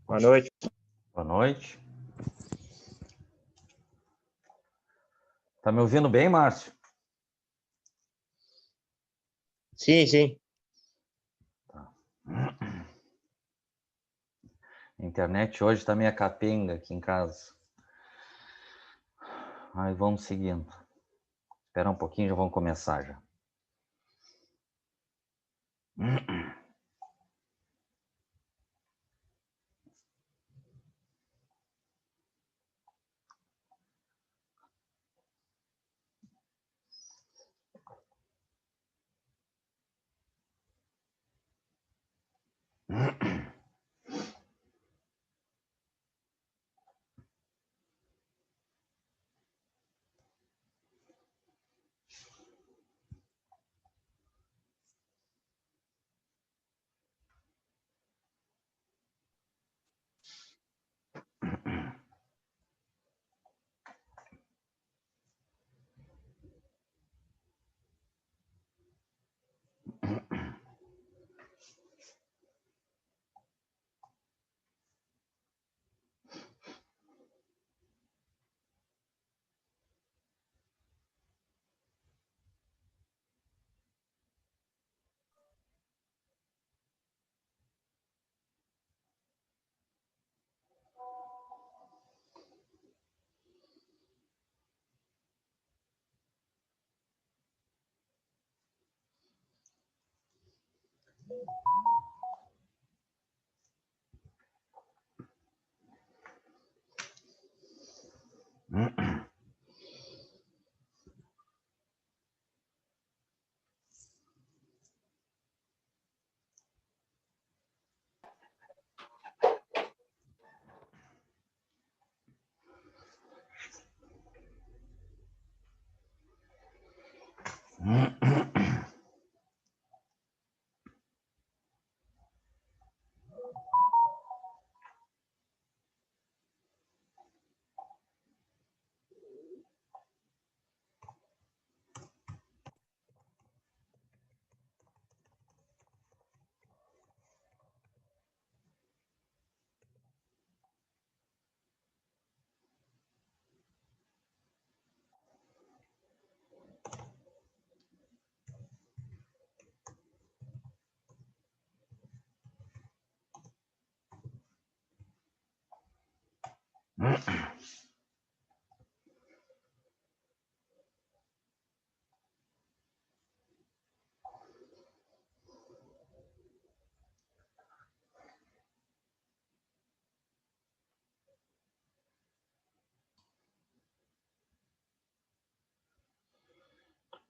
Boa noite. Boa noite. Tá me ouvindo bem, Márcio? Sim, sim. Tá. A internet hoje tá meio capenga aqui em casa. Aí vamos seguindo. Espera um pouquinho, já vamos começar já.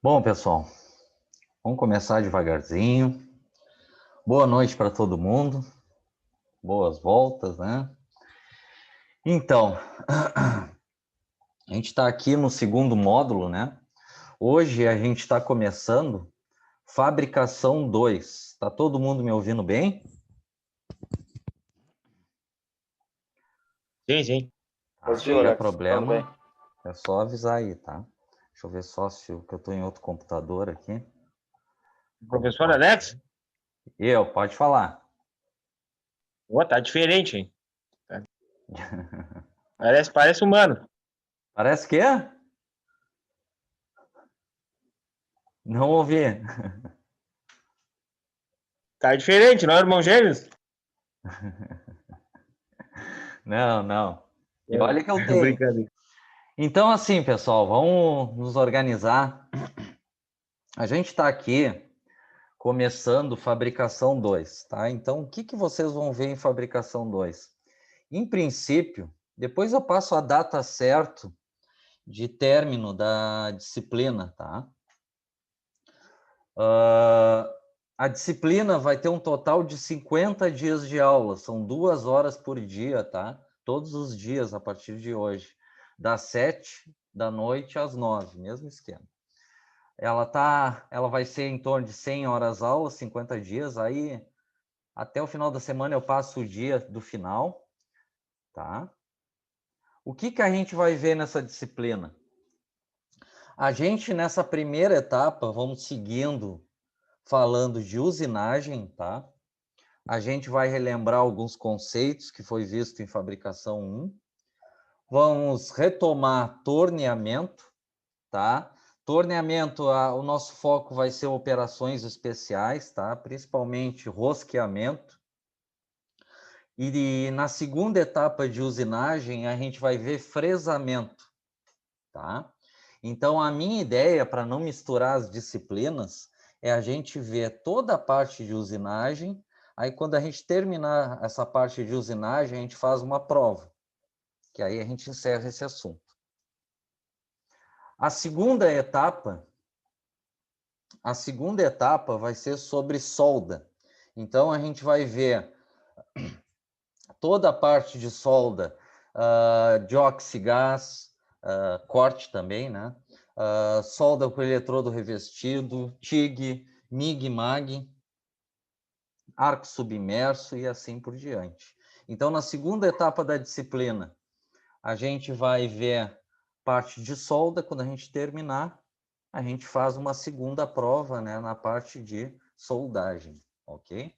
Bom, pessoal, vamos começar devagarzinho. Boa noite para todo mundo. Boas voltas, né? Então, a gente está aqui no segundo módulo, né? Hoje a gente está começando Fabricação 2. Está todo mundo me ouvindo bem? Sim, sim. Tá, se tiver problema, é só avisar aí, tá? Deixa eu ver só se eu estou em outro computador aqui. Professor Alex? Pode falar. Tá diferente, hein? Parece humano. Parece que é? Não ouvi. Tá diferente, não é irmão gêmeos? Não. E É, olha que eu tenho. brincadeira. Então, assim, pessoal, vamos nos organizar. A gente está aqui começando fabricação 2, tá? Então, o que vocês vão ver em fabricação 2? Em princípio, depois eu passo a data certa de término da disciplina, tá? A disciplina vai ter um total de 50 dias de aula, são 2 horas por dia, tá? Todos os dias a partir de hoje, das 7 da noite às 9, mesmo esquema. Ela vai ser em torno de 100 horas aula, 50 dias, aí até o final da semana eu passo o dia do final, tá? O que a gente vai ver nessa disciplina? A gente, nessa primeira etapa, vamos seguindo falando de usinagem, tá? A gente vai relembrar alguns conceitos que foi visto em fabricação 1. Vamos retomar torneamento, tá? Torneamento, o nosso foco vai ser operações especiais, tá? Principalmente rosqueamento. E na segunda etapa de usinagem, a gente vai ver fresamento, tá? Então, a minha ideia, para não misturar as disciplinas, é a gente ver toda a parte de usinagem, aí quando a gente terminar essa parte de usinagem, a gente faz uma prova, que aí a gente encerra esse assunto. A segunda etapa vai ser sobre solda. Então, a gente vai ver toda a parte de solda, de oxigás, corte também, né? Solda com eletrodo revestido, TIG, MIG, MAG, arco submerso e assim por diante. Então, na segunda etapa da disciplina, a gente vai ver parte de solda. Quando a gente terminar, a gente faz uma segunda prova, né, na parte de soldagem, ok?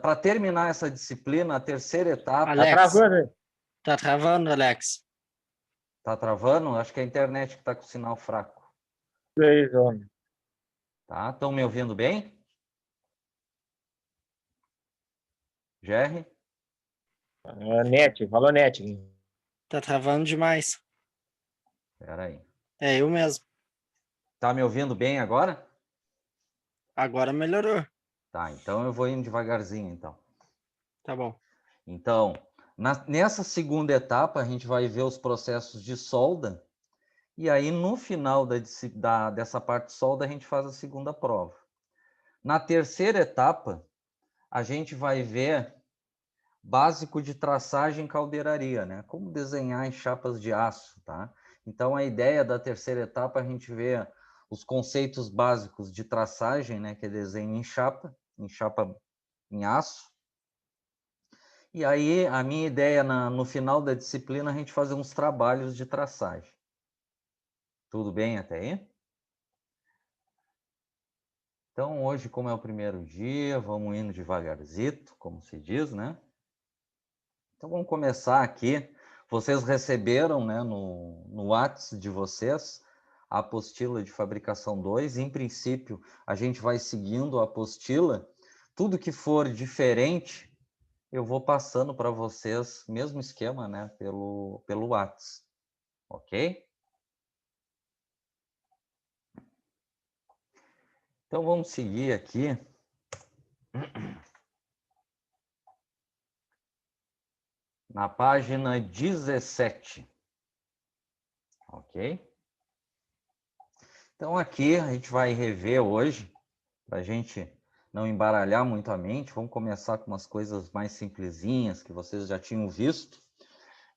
Para terminar essa disciplina, a terceira etapa... Tá travando, hein? Tá travando, Alex. Tá travando? Acho que é a internet que está com sinal fraco. É isso, homem. Tá? Estão me ouvindo bem? Jerry? Net, falou net. Tá travando demais. Espera aí. É eu mesmo. Tá me ouvindo bem agora? Agora melhorou. Tá, então eu vou indo devagarzinho, então. Tá bom. Então, nessa segunda etapa, a gente vai ver os processos de solda, e aí no final dessa parte de solda, a gente faz a segunda prova. Na terceira etapa, a gente vai ver básico de traçagem e caldeiraria, né? Como desenhar em chapas de aço, tá? Então, a ideia da terceira etapa, a gente vê os conceitos básicos de traçagem, né? Que é desenho em chapa em aço. E aí, a minha ideia, no final da disciplina, a gente fazer uns trabalhos de traçagem. Tudo bem até aí? Então, hoje, como é o primeiro dia, vamos indo devagarzito, como se diz, né? Então, vamos começar aqui. Vocês receberam, né, no WhatsApp de vocês a apostila de fabricação 2. Em princípio, a gente vai seguindo a apostila. Tudo que for diferente, eu vou passando para vocês, mesmo esquema, né, pelo WhatsApp. Ok? Então, vamos seguir aqui. Na página 17. Ok? Então, aqui a gente vai rever hoje, para a gente não embaralhar muito a mente. Vamos começar com umas coisas mais simplesinhas que vocês já tinham visto.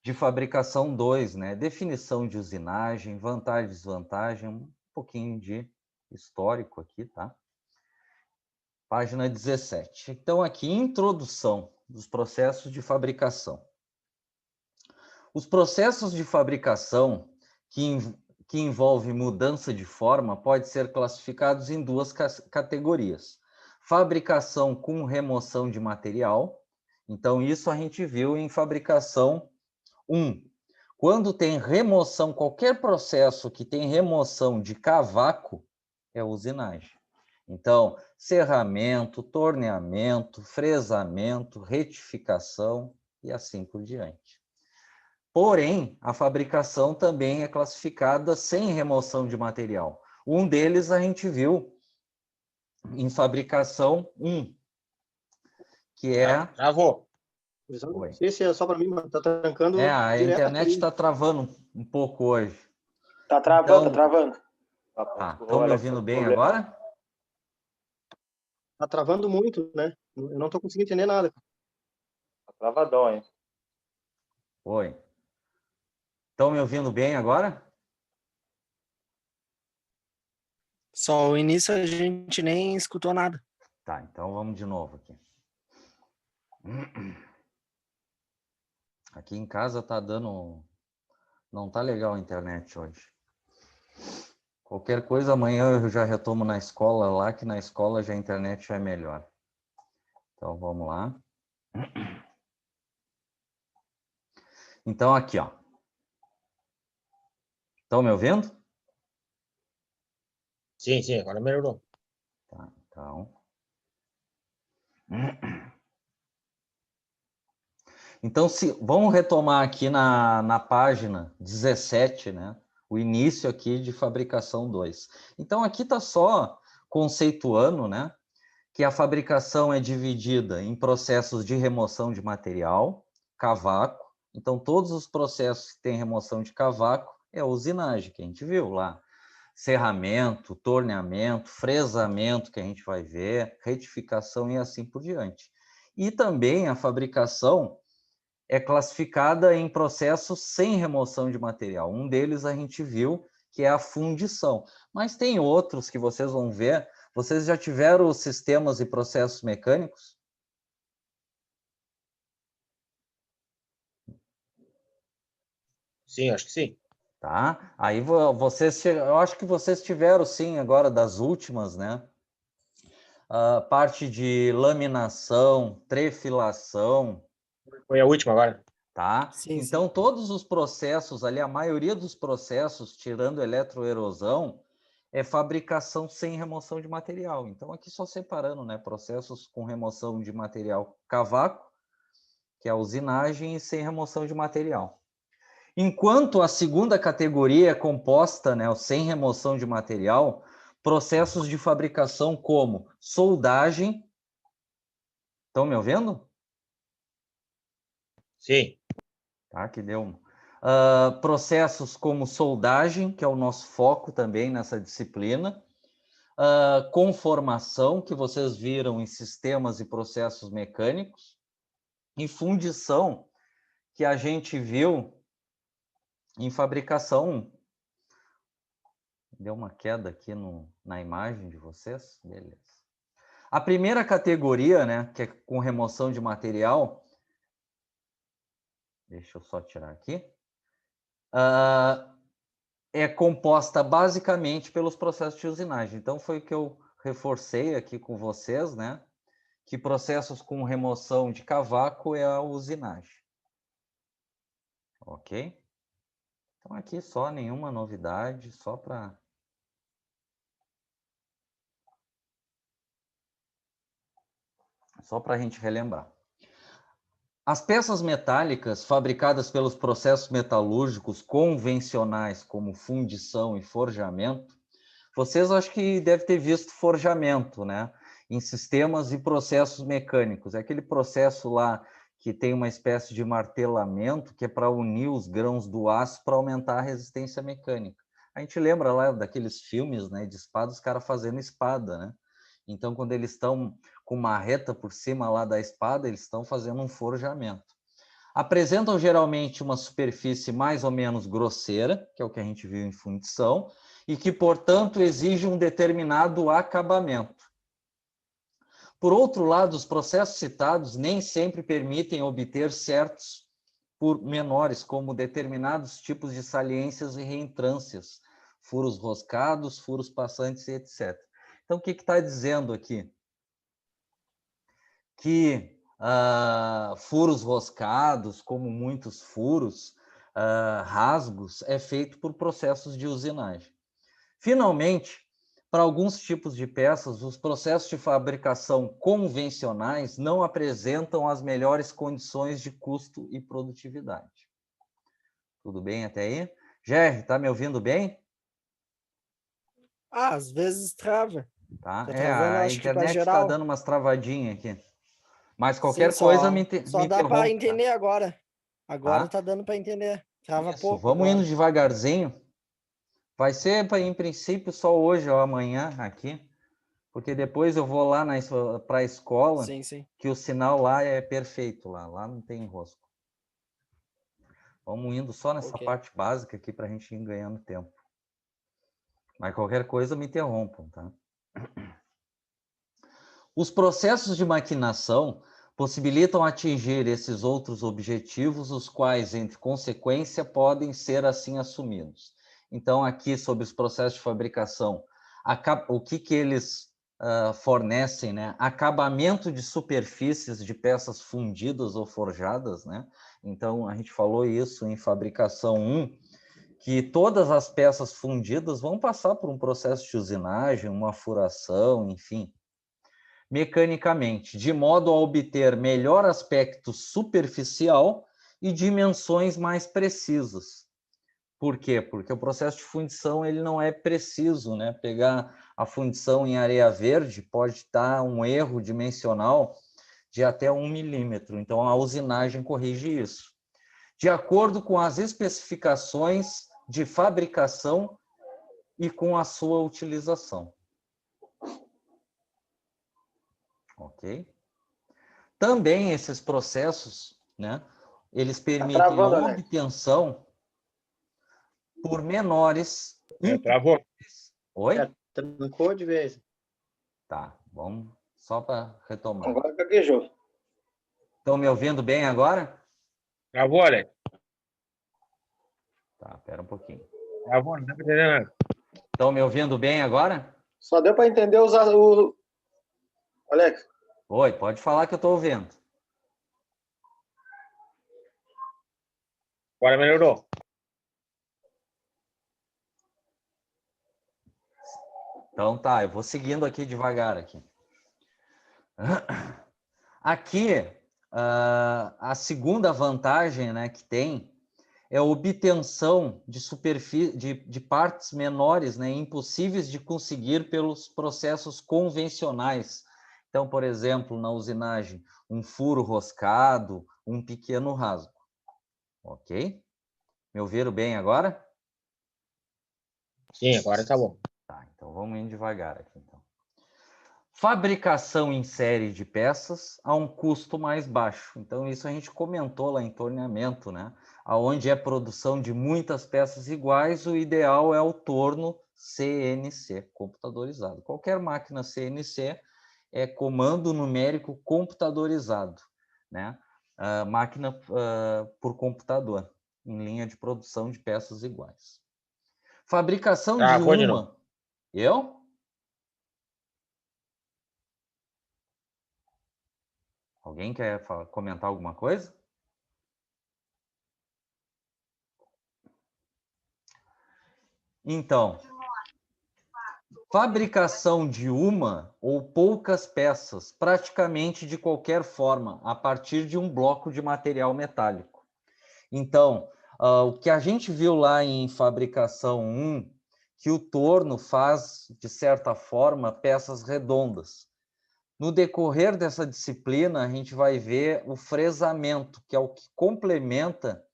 De fabricação 2, né? Definição de usinagem, vantagem e desvantagem, um pouquinho de histórico aqui, tá? Página 17. Então, aqui, introdução dos processos de fabricação. Os processos de fabricação que envolve mudança de forma pode ser classificados em duas categorias. Fabricação com remoção de material. Então, isso a gente viu em fabricação 1. Quando tem remoção, qualquer processo que tem remoção de cavaco, é usinagem. Então, serramento, torneamento, fresamento, retificação e assim por diante. Porém, a fabricação também é classificada sem remoção de material. Um deles a gente viu em fabricação 1, que é... Travou. Oi. Não sei se é só para mim, mas tá trancando A direto internet aqui. está travando um pouco hoje. Tá travando, Então- tá travando. Tá, estão me ouvindo bem agora? Tá travando muito, né? Eu não tô conseguindo entender nada. Tá travadão, hein? Oi. Estão me ouvindo bem agora? Só o início a gente nem escutou nada. Tá, então vamos de novo aqui. Aqui em casa tá dando... Não tá legal a internet hoje. Qualquer coisa, amanhã eu já retomo na escola lá, que na escola já a internet já é melhor. Então, vamos lá. Então, aqui, ó. Estão me ouvindo? Sim, sim, agora melhorou. Tá, então... Então, vamos retomar aqui na página 17, né? O início aqui de fabricação 2. Então, aqui está só conceituando, né? Que a fabricação é dividida em processos de remoção de material, cavaco. Então, todos os processos que têm remoção de cavaco é a usinagem, que a gente viu lá. Serramento, torneamento, fresamento, que a gente vai ver, retificação e assim por diante. E também a fabricação é classificada em processos sem remoção de material. Um deles a gente viu, que é a fundição. Mas tem outros que vocês vão ver. Vocês já tiveram sistemas e processos mecânicos? Sim, acho que sim. Tá? Aí eu acho que vocês tiveram sim agora das últimas, né? A parte de laminação, trefilação, Foi a última agora. tá? Sim, Então, todos os processos ali, a maioria dos processos, tirando eletroerosão, é fabricação sem remoção de material. Então, aqui só separando, né? Processos com remoção de material cavaco, que é a usinagem, e sem remoção de material. Enquanto a segunda categoria é composta, né, sem remoção de material, processos de fabricação como soldagem. Estão me ouvindo? Sim. Tá, que deu. Processos como soldagem, que é o nosso foco também nessa disciplina. Conformação, que vocês viram em sistemas e processos mecânicos. E fundição, que a gente viu em fabricação. Deu uma queda aqui na imagem de vocês? Beleza. A primeira categoria, né, que é com remoção de material, deixa eu só tirar aqui, é composta basicamente pelos processos de usinagem. Então, foi o que eu reforcei aqui com vocês, né, que processos com remoção de cavaco é a usinagem. Ok? Então, aqui só nenhuma novidade, só para... a gente relembrar. As peças metálicas fabricadas pelos processos metalúrgicos convencionais, como fundição e forjamento, vocês acho que devem ter visto forjamento, né? Em sistemas e processos mecânicos. É aquele processo lá que tem uma espécie de martelamento, que é para unir os grãos do aço para aumentar a resistência mecânica. A gente lembra lá daqueles filmes, né, de espada, os caras fazendo espada, né? Então, quando eles estão com uma reta por cima lá da espada, eles estão fazendo um forjamento. Apresentam geralmente uma superfície mais ou menos grosseira, que é o que a gente viu em fundição, e que, portanto, exige um determinado acabamento. Por outro lado, os processos citados nem sempre permitem obter certos pormenores, como determinados tipos de saliências e reentrâncias, furos roscados, furos passantes e etc. Então, o que está dizendo aqui? Que furos roscados, como muitos furos, rasgos, é feito por processos de usinagem. Finalmente, para alguns tipos de peças, os processos de fabricação convencionais não apresentam as melhores condições de custo e produtividade. Tudo bem até aí? Jerry, está me ouvindo bem? Às vezes trava. Tá. Tá travando, A acho que para internet está geral. dando umas travadinhas aqui. Mas Sim, qualquer coisa me só dá para interrompa, entender agora. Agora tá? tá dando para entender. Trava Isso, pouco vamos agora. indo devagarzinho. Vai ser, em princípio, só hoje ou amanhã aqui, porque depois eu vou lá para a escola, Sim, sim. que o sinal lá é perfeito, lá não tem enrosco. Vamos indo só nessa Ok. parte básica aqui para a gente ir ganhando tempo. Mas qualquer coisa me interrompam, tá? Os processos de maquinação possibilitam atingir esses outros objetivos, os quais, entre consequência, podem ser assim assumidos. Então, aqui, sobre os processos de fabricação, o que eles fornecem, né? Acabamento de superfícies de peças fundidas ou forjadas, né? Então, a gente falou isso em fabricação 1, que todas as peças fundidas vão passar por um processo de usinagem, uma furação, enfim, mecanicamente, de modo a obter melhor aspecto superficial e dimensões mais precisas. Por quê? Porque o processo de fundição ele não é preciso, né? Pegar a fundição em areia verde pode dar um erro dimensional de até 1 milímetro. Então, a usinagem corrige isso. De acordo com as especificações de fabricação e com a sua utilização. Ok? Também esses processos, né, eles permitem travando, a Alex. obtenção por menores... Travou. Oi? Trancou de vez. Tá, vamos só para retomar. Agora gaguejou. Estão me ouvindo bem agora? Travou, Alex. Tá, espera um pouquinho. Travou, não dá pra entender nada. Estão me ouvindo bem agora? Só deu para entender Alex, Oi, pode falar que eu estou ouvindo. Agora melhorou. Então tá, eu vou seguindo aqui devagar aqui. Aqui, a segunda vantagem, né, que tem é a obtenção de superfície de partes menores, né, impossíveis de conseguir pelos processos convencionais. Então, por exemplo, na usinagem, um furo roscado, um pequeno rasgo. Ok? Me ouviram bem agora? Sim, agora tá bom. Tá, então vamos indo devagar aqui, então. Fabricação em série de peças a um custo mais baixo. Então, isso a gente comentou lá em torneamento, né? Aonde é produção de muitas peças iguais, o ideal é o torno CNC, computadorizado. Qualquer máquina CNC é comando numérico computadorizado, né? Máquina por computador, em linha de produção de peças iguais. Fabricação de Travou de novo. Eu? Alguém quer comentar alguma coisa? Então, fabricação de uma ou poucas peças, praticamente de qualquer forma, a partir de um bloco de material metálico. Então, o que a gente viu lá em fabricação 1, que o torno faz, de certa forma, peças redondas. No decorrer dessa disciplina, a gente vai ver o fresamento, que é o que complementa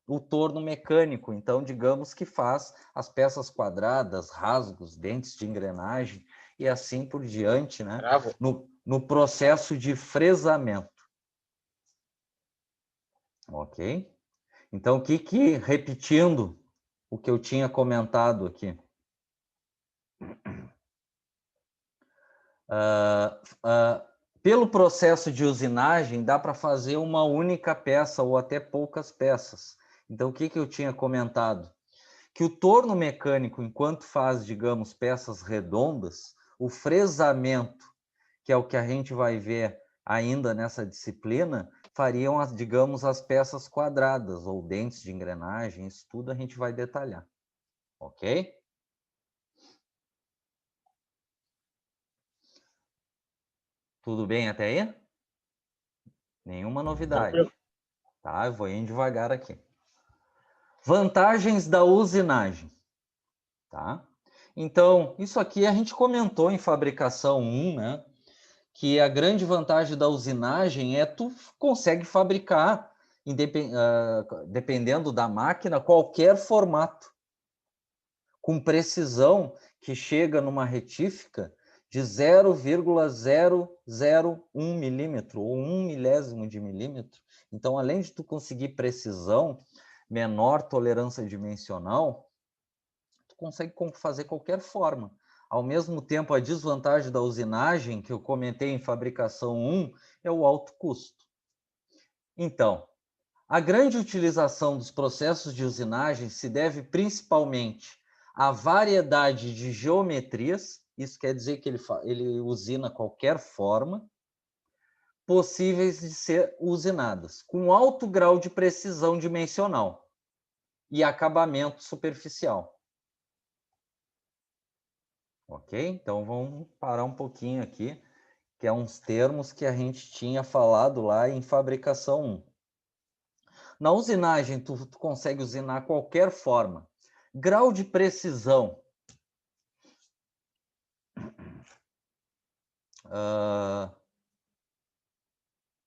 o torno mecânico. Então, digamos que faz as peças quadradas, rasgos, dentes de engrenagem e assim por diante, né? Travou. No processo de fresamento. Ok? Então, repetindo o que eu tinha comentado aqui. Pelo processo de usinagem, dá para fazer uma única peça ou até poucas peças. Então, o que eu tinha comentado? que o torno mecânico, enquanto faz, digamos, peças redondas, o fresamento, que é o que a gente vai ver ainda nessa disciplina, fariam, digamos, as peças quadradas, ou dentes de engrenagem, isso tudo a gente vai detalhar. Ok? Tudo bem até aí? Nenhuma novidade. Tranquilo. Tá, eu vou indo devagar aqui. Vantagens da usinagem. Tá? Então, isso aqui a gente comentou em fabricação 1, né? Que a grande vantagem da usinagem é tu consegue fabricar, dependendo da máquina, qualquer formato, com precisão que chega numa retífica de 0,001 milímetro, ou 1 milésimo de milímetro. Então, além de tu conseguir precisão, menor tolerância dimensional, tu consegue fazer qualquer forma. Ao mesmo tempo, a desvantagem da usinagem, que eu comentei em fabricação 1, é o alto custo. Então, a grande utilização dos processos de usinagem se deve principalmente à variedade de geometrias, isso quer dizer que ele usina qualquer forma, possíveis de ser usinadas, com alto grau de precisão dimensional e acabamento superficial. Ok? Então, vamos parar um pouquinho aqui, que é uns termos que a gente tinha falado lá em fabricação 1. Na usinagem, tu consegue usinar qualquer forma. Grau de precisão.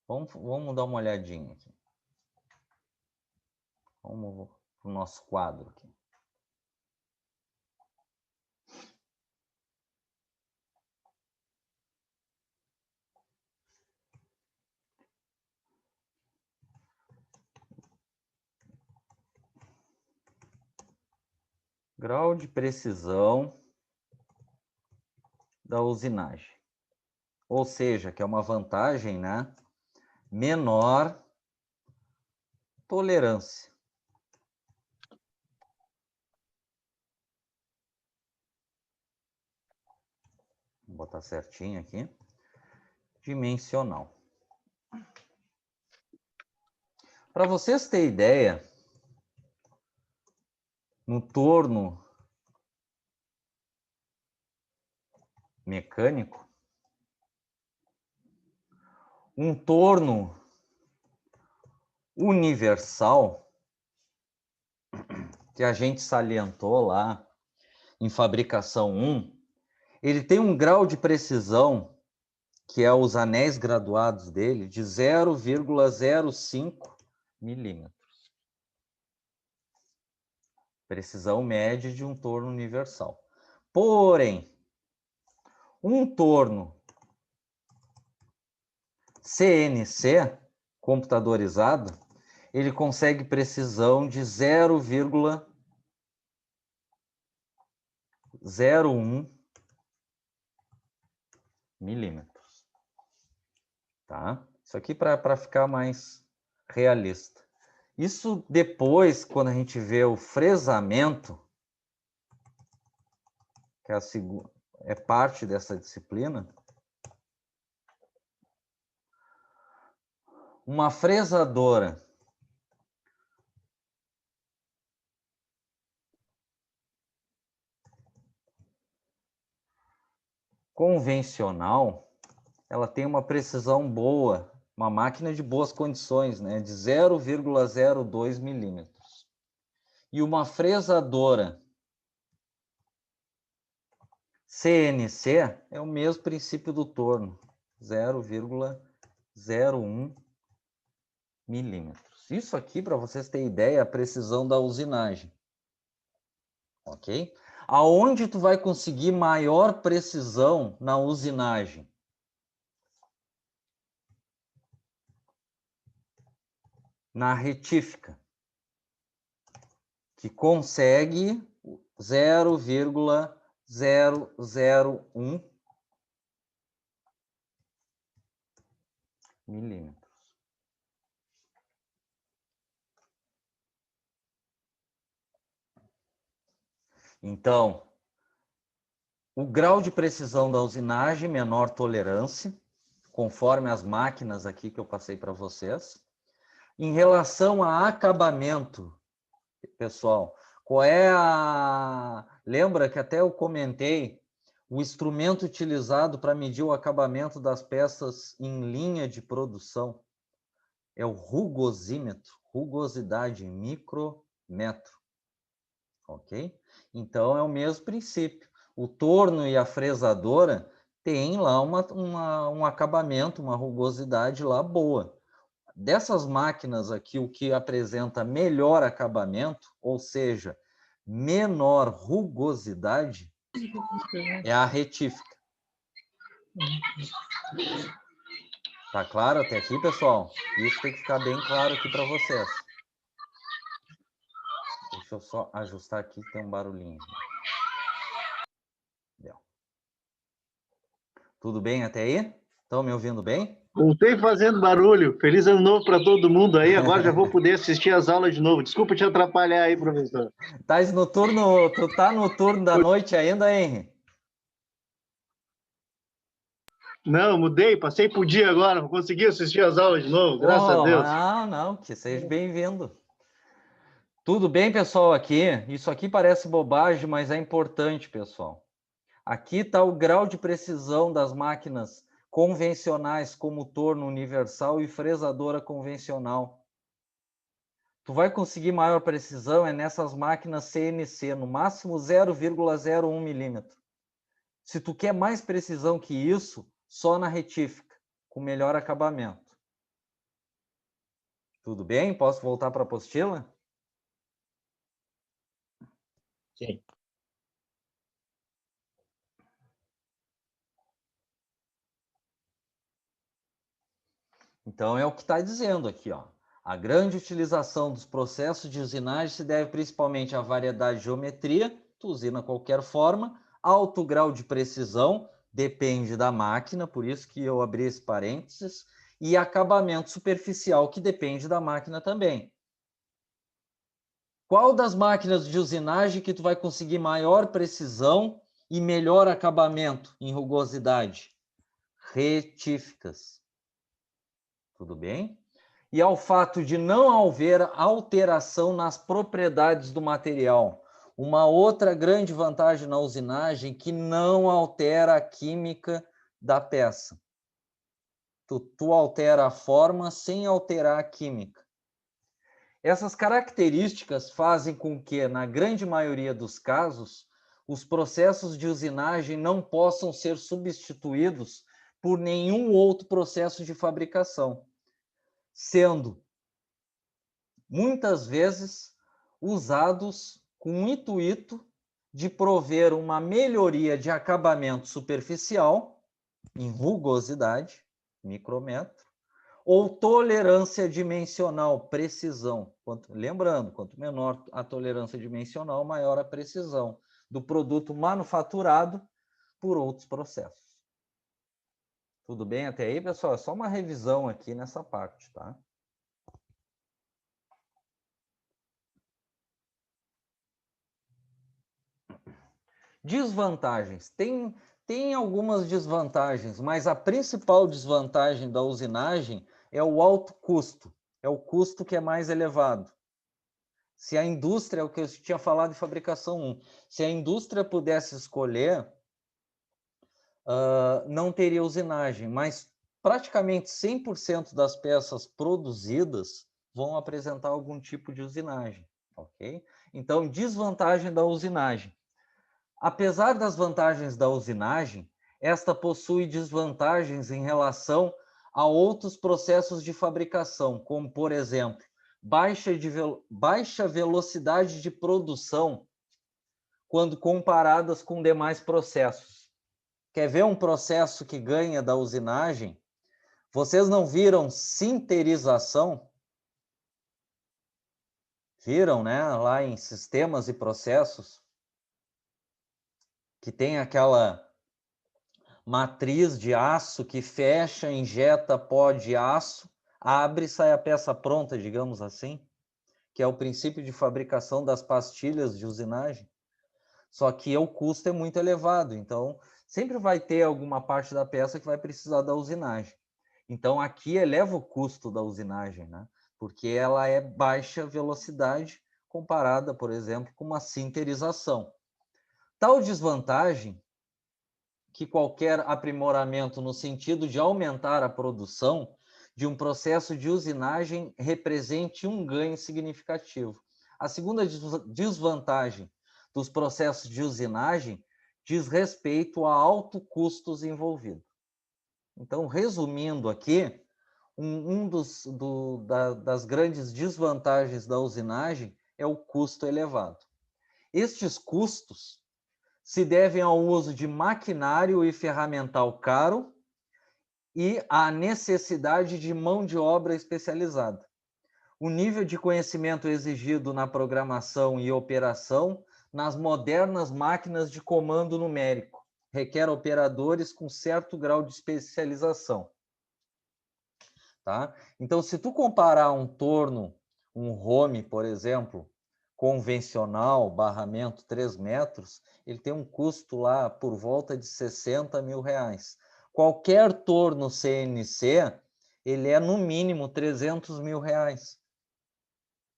Vamos dar uma olhadinha aqui. Vamos para o nosso quadro aqui. Grau de precisão da usinagem. Ou seja, que é uma vantagem, né? Menor tolerância. Vou botar certinho aqui. Dimensional. Para vocês terem ideia, no torno mecânico, um torno universal, que a gente salientou lá em fabricação 1, ele tem um grau de precisão, que é os anéis graduados dele, de 0,05 milímetros. Precisão média de um torno universal. Porém, um torno CNC, computadorizado, ele consegue precisão de 0,01 milímetros. Tá? Isso aqui para ficar mais realista. Isso depois, quando a gente vê o fresamento, que é parte dessa disciplina, uma fresadora convencional, ela tem uma precisão boa, uma máquina de boas condições, né, de 0,02 milímetros. E uma fresadora CNC é o mesmo princípio do torno, 0,01 milímetros. Isso aqui, para vocês terem ideia, é a precisão da usinagem. Ok? Aonde tu vai conseguir maior precisão na usinagem? Na retífica, que consegue 0,001 milímetros. Então, o grau de precisão da usinagem, menor tolerância, conforme as máquinas aqui que eu passei para vocês. Em relação a acabamento, pessoal, qual é a... Lembra que até eu comentei o instrumento utilizado para medir o acabamento das peças em linha de produção? É o rugosímetro, rugosidade, micrômetro. Ok? Então, é o mesmo princípio. O torno e a fresadora têm lá um acabamento, uma rugosidade lá boa. Dessas máquinas aqui, o que apresenta melhor acabamento, ou seja, menor rugosidade, é a retífica. Tá claro até aqui, pessoal? Isso tem que ficar bem claro aqui para vocês. Deixa eu só ajustar aqui, que tem um barulhinho. Deu. Tudo bem até aí? Estão me ouvindo bem? Voltei fazendo barulho. Feliz ano novo para todo mundo aí. Agora já vou poder assistir as aulas de novo. Desculpa te atrapalhar aí, professor. Tu tá no turno da noite ainda, Henry? Não, mudei, passei pro dia agora. Vou conseguir assistir as aulas de novo, graças a Deus. Não, que seja bem-vindo. Tudo bem, pessoal, aqui? Isso aqui parece bobagem, mas é importante, pessoal. Aqui está o grau de precisão das máquinas convencionais, como torno universal e fresadora convencional. Tu vai conseguir maior precisão nessas máquinas CNC, no máximo 0,01 milímetro. Se tu quer mais precisão que isso, só na retífica, com melhor acabamento. Tudo bem? Posso voltar para a apostila? Sim. Então, é o que está dizendo aqui, ó. A grande utilização dos processos de usinagem se deve principalmente à variedade de geometria, tu usina qualquer forma, alto grau de precisão, depende da máquina, por isso que eu abri esse parênteses, e acabamento superficial, que depende da máquina também. Qual das máquinas de usinagem que tu vai conseguir maior precisão e melhor acabamento em rugosidade? Retíficas. Tudo bem? E ao fato de não haver alteração nas propriedades do material. Uma outra grande vantagem na usinagem que não altera a química da peça. Tu altera a forma sem alterar a química. Essas características fazem com que, na grande maioria dos casos, os processos de usinagem não possam ser substituídos por nenhum outro processo de fabricação, sendo muitas vezes usados com o intuito de prover uma melhoria de acabamento superficial, em rugosidade, micrômetro, ou tolerância dimensional, precisão. Lembrando, quanto menor a tolerância dimensional, maior a precisão do produto manufaturado por outros processos. Tudo bem até aí, pessoal? É só uma revisão aqui nessa parte, tá? Desvantagens. Tem algumas desvantagens, mas a principal desvantagem da usinagem é o alto custo. É o custo que é mais elevado. Se a indústria, é o que eu tinha falado de fabricação 1, se a indústria pudesse escolher, não teria usinagem, mas praticamente 100% das peças produzidas vão apresentar algum tipo de usinagem, ok? Então, desvantagem da usinagem. Apesar das vantagens da usinagem, esta possui desvantagens em relação a outros processos de fabricação, como, por exemplo, baixa velocidade de produção quando comparadas com demais processos. Quer ver um processo que ganha da usinagem? Vocês não viram sinterização? Viram, né? Lá em sistemas e processos, que tem aquela matriz de aço que fecha, injeta pó de aço, abre e sai a peça pronta, digamos assim, que é o princípio de fabricação das pastilhas de usinagem. só que o custo é muito elevado, então sempre vai ter alguma parte da peça que vai precisar da usinagem. Então aqui eleva o custo da usinagem, né? Porque ela é baixa velocidade comparada, por exemplo, com uma sinterização. Tal desvantagem que qualquer aprimoramento no sentido de aumentar a produção de um processo de usinagem represente um ganho significativo. A segunda desvantagem dos processos de usinagem diz respeito a altos custos envolvidos. Então, resumindo aqui, das grandes desvantagens da usinagem é o custo elevado. Estes custos se devem ao uso de maquinário e ferramental caro e à necessidade de mão de obra especializada. O nível de conhecimento exigido na programação e operação nas modernas máquinas de comando numérico requer operadores com certo grau de especialização. Tá? Então, se tu comparar um torno, um home, por exemplo, convencional, barramento 3 metros, ele tem um custo lá por volta de 60 mil reais. Qualquer torno CNC, ele é no mínimo 300 mil reais.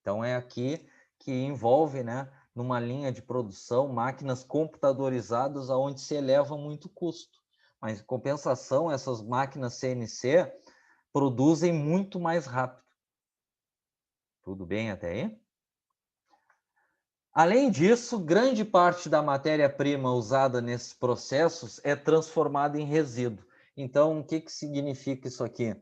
Então, é aqui que envolve, né, numa linha de produção, máquinas computadorizadas onde se eleva muito custo. Mas, em compensação, essas máquinas CNC produzem muito mais rápido. Tudo bem até aí? Além disso, grande parte da matéria-prima usada nesses processos é transformada em resíduo. Então, o que significa isso aqui?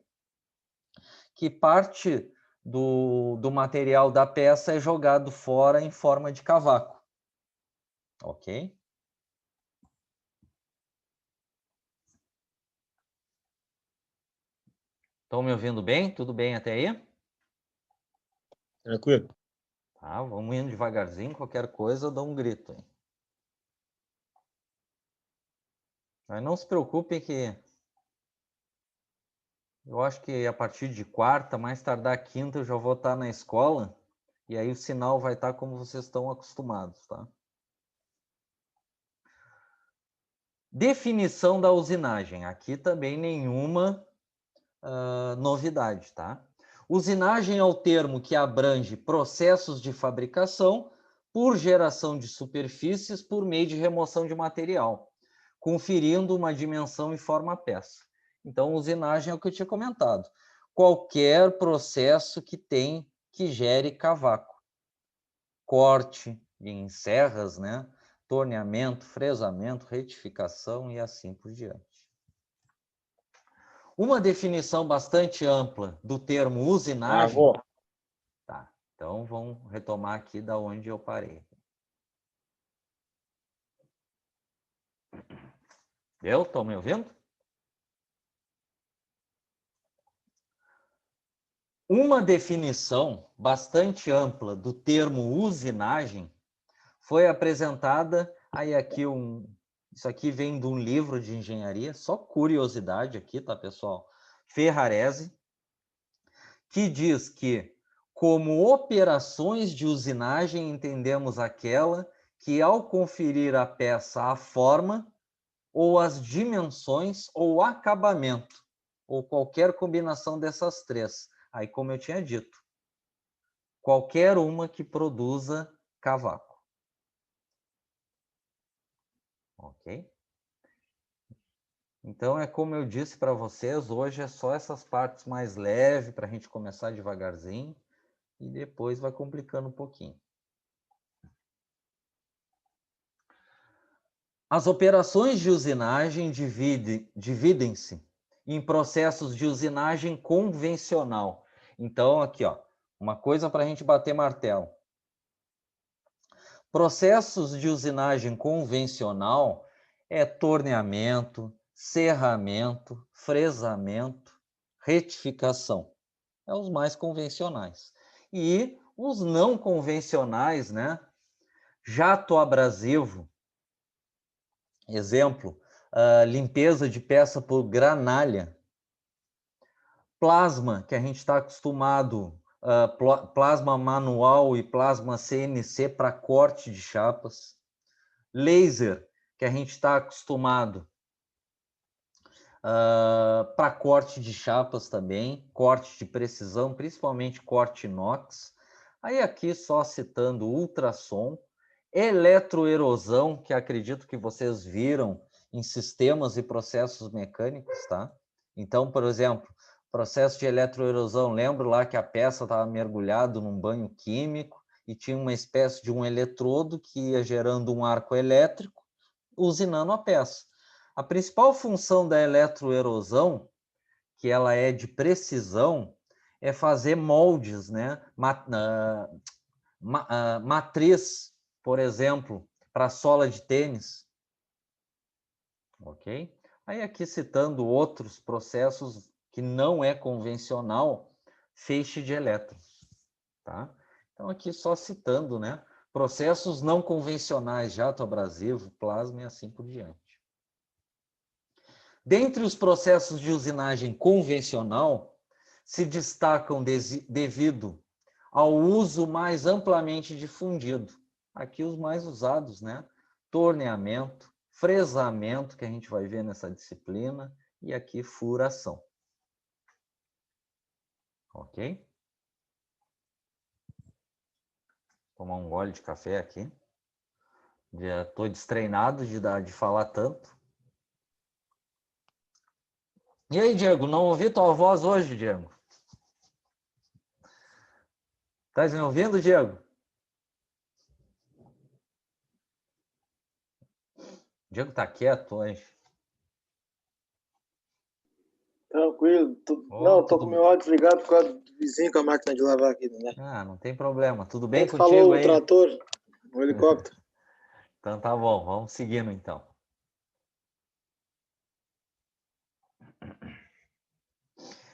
Que parte do material da peça é jogado fora em forma de cavaco. Ok? Estão me ouvindo bem? Tudo bem até aí? Tranquilo. Tá, vamos indo devagarzinho, qualquer coisa, dá um grito aí. Mas não se preocupem que eu acho que a partir de quarta, mais tardar quinta, eu já vou estar na escola e aí o sinal vai estar como vocês estão acostumados, tá? Definição da usinagem. Aqui também nenhuma novidade, tá? Usinagem é o termo que abrange processos de fabricação por geração de superfícies por meio de remoção de material, conferindo uma dimensão e forma à peça. Então, usinagem é o que eu tinha comentado. Qualquer processo que gere cavaco. Corte em serras, né? Torneamento, fresamento, retificação e assim por diante. Uma definição bastante ampla do termo usinagem. Travou. Tá, então vamos retomar aqui da onde eu parei. Estão me ouvindo? Uma definição bastante ampla do termo usinagem foi apresentada, aí aqui isso aqui vem de um livro de engenharia, só curiosidade aqui, tá, pessoal? Ferrarese, que diz que como operações de usinagem entendemos aquela que ao conferir à peça a forma ou as dimensões ou acabamento, ou qualquer combinação dessas três. Aí, como eu tinha dito, qualquer uma que produza cavaco. Ok? Então, é como eu disse para vocês, hoje é só essas partes mais leves para a gente começar devagarzinho e depois vai complicando um pouquinho. As operações de usinagem dividem-se em processos de usinagem convencional. Então, aqui, ó, uma coisa para a gente bater martelo. Processos de usinagem convencional é torneamento, serramento, fresamento, retificação. É os mais convencionais. E os não convencionais, né? Jato abrasivo, exemplo, limpeza de peça por granalha. Plasma, que a gente está acostumado, plasma manual e plasma CNC para corte de chapas. laser, que a gente está acostumado para corte de chapas também, corte de precisão, principalmente corte inox. Aí aqui só citando ultrassom, eletroerosão, que acredito que vocês viram em sistemas e processos mecânicos, tá? Então, por exemplo, processo de eletroerosão, lembro lá que a peça estava mergulhada num banho químico e tinha uma espécie de um eletrodo que ia gerando um arco elétrico, usinando a peça. A principal função da eletroerosão, que ela é de precisão, é fazer moldes, né? Matriz, por exemplo, para sola de tênis. Ok? Aí aqui citando outros processos que não é convencional, feixe de elétrons. Tá? Então aqui só citando, né? Processos não convencionais, jato abrasivo, plasma e assim por diante. Dentre os processos de usinagem convencional, se destacam devido ao uso mais amplamente difundido. Aqui os mais usados, né? Torneamento, fresamento, que a gente vai ver nessa disciplina, e aqui furação. Ok? Tomar um gole de café aqui. Já estou destreinado de falar tanto. E aí, Diego, não ouvi tua voz hoje, Diego? Tá me ouvindo, Diego? Diego tá quieto hoje. Tranquilo. Oh, Tô com meu áudio ligado por causa do vizinho com a máquina de lavar aqui, né? Ah, não tem problema. Tudo bem Você contigo falou o aí? trator, o helicóptero. Então tá bom, vamos seguindo então.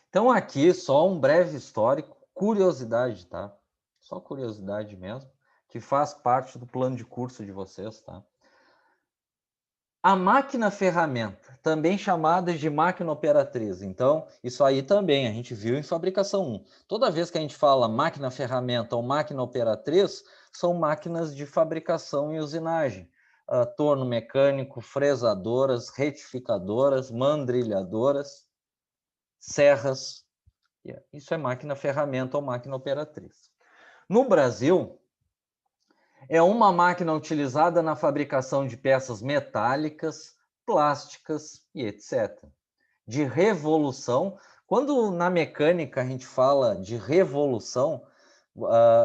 Então aqui só um breve histórico, curiosidade, tá? Só curiosidade mesmo, que faz parte do plano de curso de vocês, tá? A máquina ferramenta, também chamada de máquina operatriz. Então, isso aí também a gente viu em fabricação 1. Toda vez que a gente fala máquina ferramenta ou máquina operatriz, são máquinas de fabricação e usinagem. Torno mecânico, fresadoras, retificadoras, mandrilhadoras, serras. Isso é máquina ferramenta ou máquina operatriz. No Brasil, é uma máquina utilizada na fabricação de peças metálicas, plásticas e etc. De revolução, quando na mecânica a gente fala de revolução,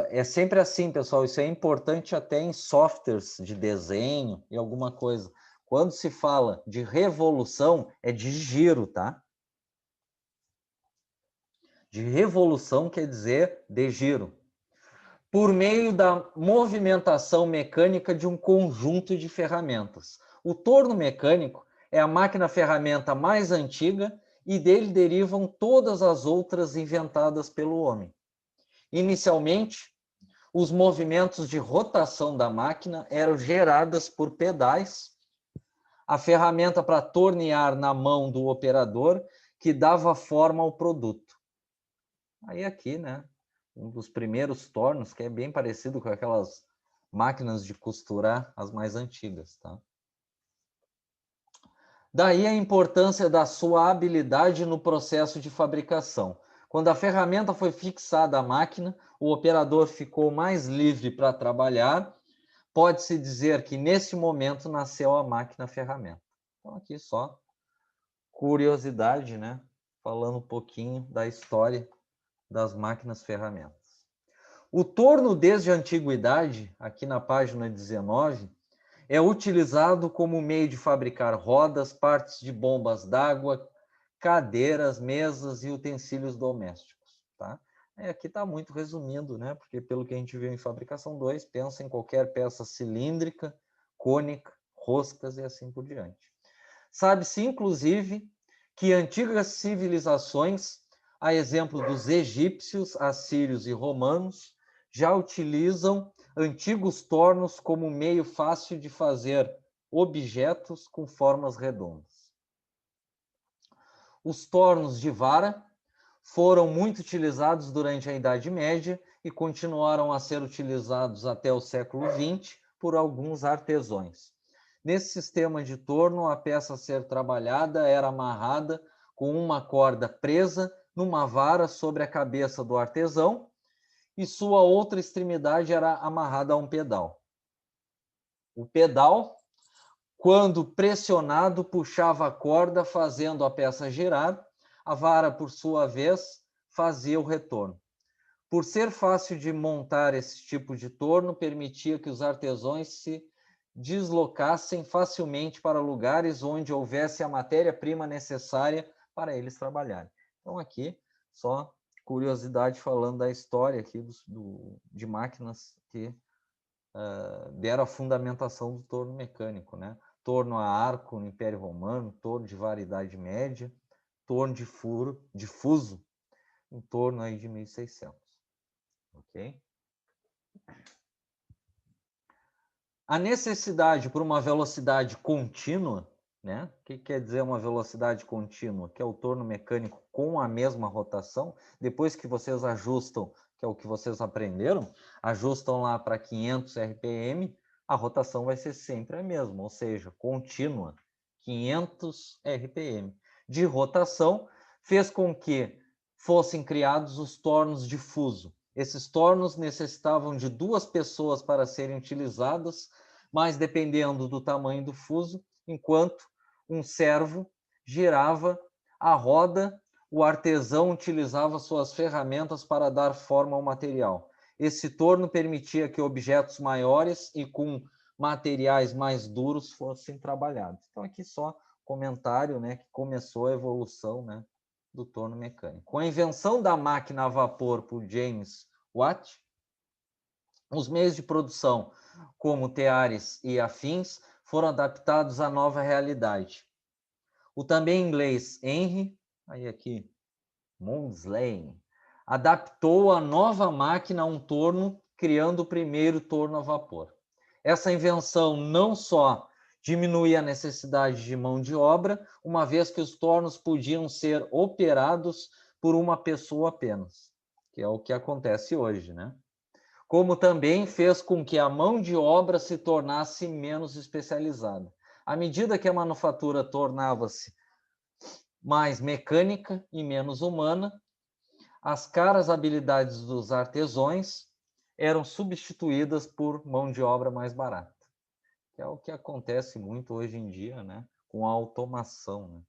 é sempre assim, pessoal, isso é importante até em softwares de desenho e alguma coisa. Quando se fala de revolução, é de giro, tá? De revolução quer dizer de giro. Por meio da movimentação mecânica de um conjunto de ferramentas. O torno mecânico é a máquina-ferramenta mais antiga e dele derivam todas as outras inventadas pelo homem. Inicialmente, os movimentos de rotação da máquina eram gerados por pedais, a ferramenta para tornear na mão do operador, que dava forma ao produto. Aí aqui, né? Um dos primeiros tornos, que é bem parecido com aquelas máquinas de costurar, as mais antigas, tá? Daí a importância da sua habilidade no processo de fabricação. Quando a ferramenta foi fixada à máquina, o operador ficou mais livre para trabalhar. Pode-se dizer que nesse momento nasceu a máquina-ferramenta. Então aqui só curiosidade, né? Falando um pouquinho da história das máquinas-ferramentas. O torno desde a antiguidade, aqui na página 19, é utilizado como meio de fabricar rodas, partes de bombas d'água, cadeiras, mesas e utensílios domésticos. Tá? Aqui está muito resumindo, né? Porque pelo que a gente viu em fabricação 2, pensa em qualquer peça cilíndrica, cônica, roscas e assim por diante. Sabe-se, inclusive, que antigas civilizações, a exemplo dos egípcios, assírios e romanos, já utilizam antigos tornos como meio fácil de fazer objetos com formas redondas. Os tornos de vara foram muito utilizados durante a Idade Média e continuaram a ser utilizados até o século XX por alguns artesãos. Nesse sistema de torno, a peça a ser trabalhada era amarrada com uma corda presa numa vara sobre a cabeça do artesão e sua outra extremidade era amarrada a um pedal. O pedal, quando pressionado, puxava a corda, fazendo a peça girar. A vara, por sua vez, fazia o retorno. Por ser fácil de montar esse tipo de torno, permitia que os artesãos se deslocassem facilmente para lugares onde houvesse a matéria-prima necessária para eles trabalharem. Então, aqui, só curiosidade falando da história aqui de máquinas que deram a fundamentação do torno mecânico, né? Torno a arco no Império Romano, torno de variedade média, torno de fuso, em torno aí de 1600. Ok? A necessidade por uma velocidade contínua, né? O que quer dizer uma velocidade contínua? Que é o torno mecânico com a mesma rotação. Depois que vocês ajustam, que é o que vocês aprenderam, ajustam lá para 500 RPM, a rotação vai ser sempre a mesma, ou seja, contínua, 500 RPM. De rotação, fez com que fossem criados os tornos de fuso. Esses tornos necessitavam de 2 pessoas para serem utilizadas, mas dependendo do tamanho do fuso, enquanto um servo girava a roda, o artesão utilizava suas ferramentas para dar forma ao material. Esse torno permitia que objetos maiores e com materiais mais duros fossem trabalhados. Então, aqui só comentário, né, que começou a evolução, né, do torno mecânico. Com a invenção da máquina a vapor por James Watt, os meios de produção, como teares e afins, foram adaptados à nova realidade. O também inglês Henry, aí aqui, Maudslay, adaptou a nova máquina a um torno, criando o primeiro torno a vapor. Essa invenção não só diminuía a necessidade de mão de obra, uma vez que os tornos podiam ser operados por uma pessoa apenas, que é o que acontece hoje, né? Como também fez com que a mão de obra se tornasse menos especializada. À medida que a manufatura tornava-se mais mecânica e menos humana, as caras habilidades dos artesãos eram substituídas por mão de obra mais barata, que é o que acontece muito hoje em dia, né, com a automação, né?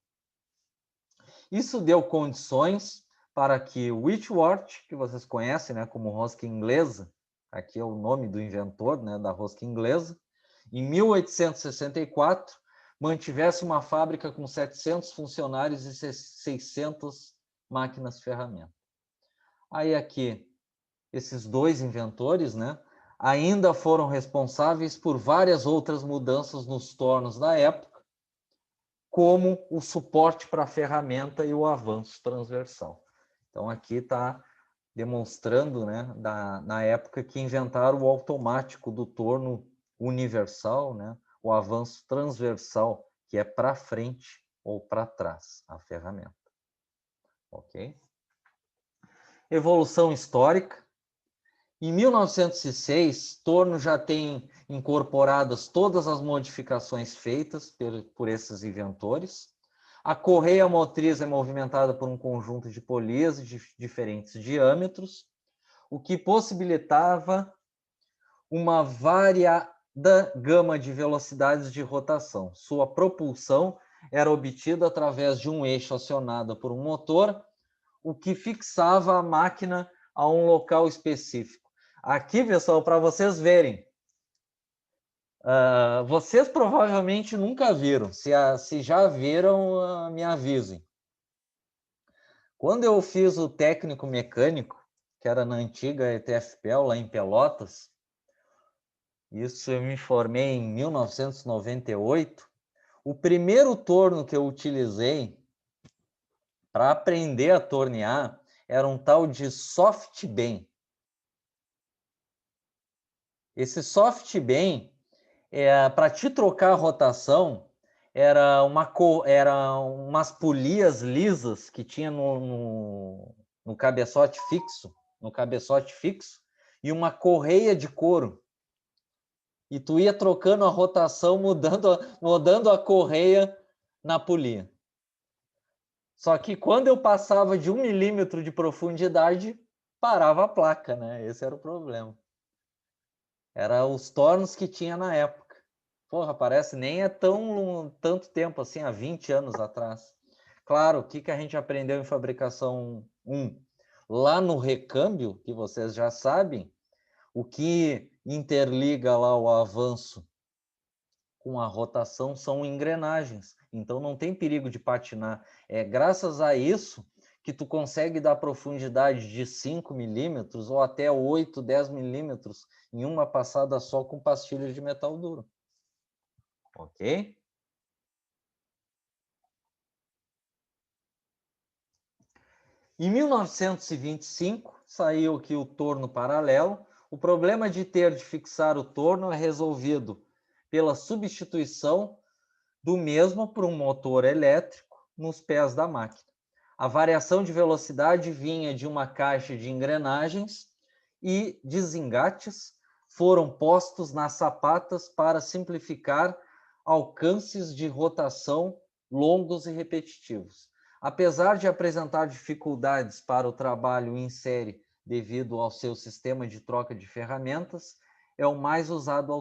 Isso deu condições para que Whitworth, que vocês conhecem, né, como rosca inglesa, aqui é o nome do inventor, né, da rosca inglesa, em 1864, mantivesse uma fábrica com 700 funcionários e 600 máquinas ferramentas. Aí aqui, esses 2 inventores, né, ainda foram responsáveis por várias outras mudanças nos tornos da época, como o suporte para a ferramenta e o avanço transversal. Então, aqui está demonstrando, né, na época que inventaram o automático do torno universal, né, o avanço transversal, que é para frente ou para trás, a ferramenta. Ok? Evolução histórica. Em 1906, torno já tem incorporadas todas as modificações feitas por esses inventores. A correia motriz é movimentada por um conjunto de polias de diferentes diâmetros, o que possibilitava uma variada gama de velocidades de rotação. Sua propulsão era obtida através de um eixo acionado por um motor, o que fixava a máquina a um local específico. Aqui, pessoal, para vocês verem, vocês provavelmente nunca viram. Se já viram, me avisem. Quando eu fiz o técnico mecânico, que era na antiga ETFPEL, lá em Pelotas, isso eu me formei em 1998, o primeiro torno que eu utilizei para aprender a tornear era um tal de soft bem. Esse soft bem, para te trocar a rotação, era umas polias lisas que tinha no cabeçote fixo, e uma correia de couro. E tu ia trocando a rotação, mudando a correia na polia. Só que quando eu passava de 1 milímetro de profundidade, parava a placa, né? Esse era o problema. Era os tornos que tinha na época. Porra, parece nem é tanto tempo assim, há 20 anos atrás. Claro, o que a gente aprendeu em fabricação 1? Lá no recâmbio, que vocês já sabem, o que interliga lá o avanço com a rotação são engrenagens. Então não tem perigo de patinar. É graças a isso que tu consegue dar profundidade de 5 milímetros ou até 8, 10 milímetros em uma passada só com pastilhas de metal duro. Ok? Em 1925, saiu aqui o torno paralelo. O problema de ter de fixar o torno é resolvido pela substituição do mesmo por um motor elétrico nos pés da máquina. A variação de velocidade vinha de uma caixa de engrenagens e desengates foram postos nas sapatas para simplificar alcances de rotação longos e repetitivos. Apesar de apresentar dificuldades para o trabalho em série devido ao seu sistema de troca de ferramentas, é o mais usado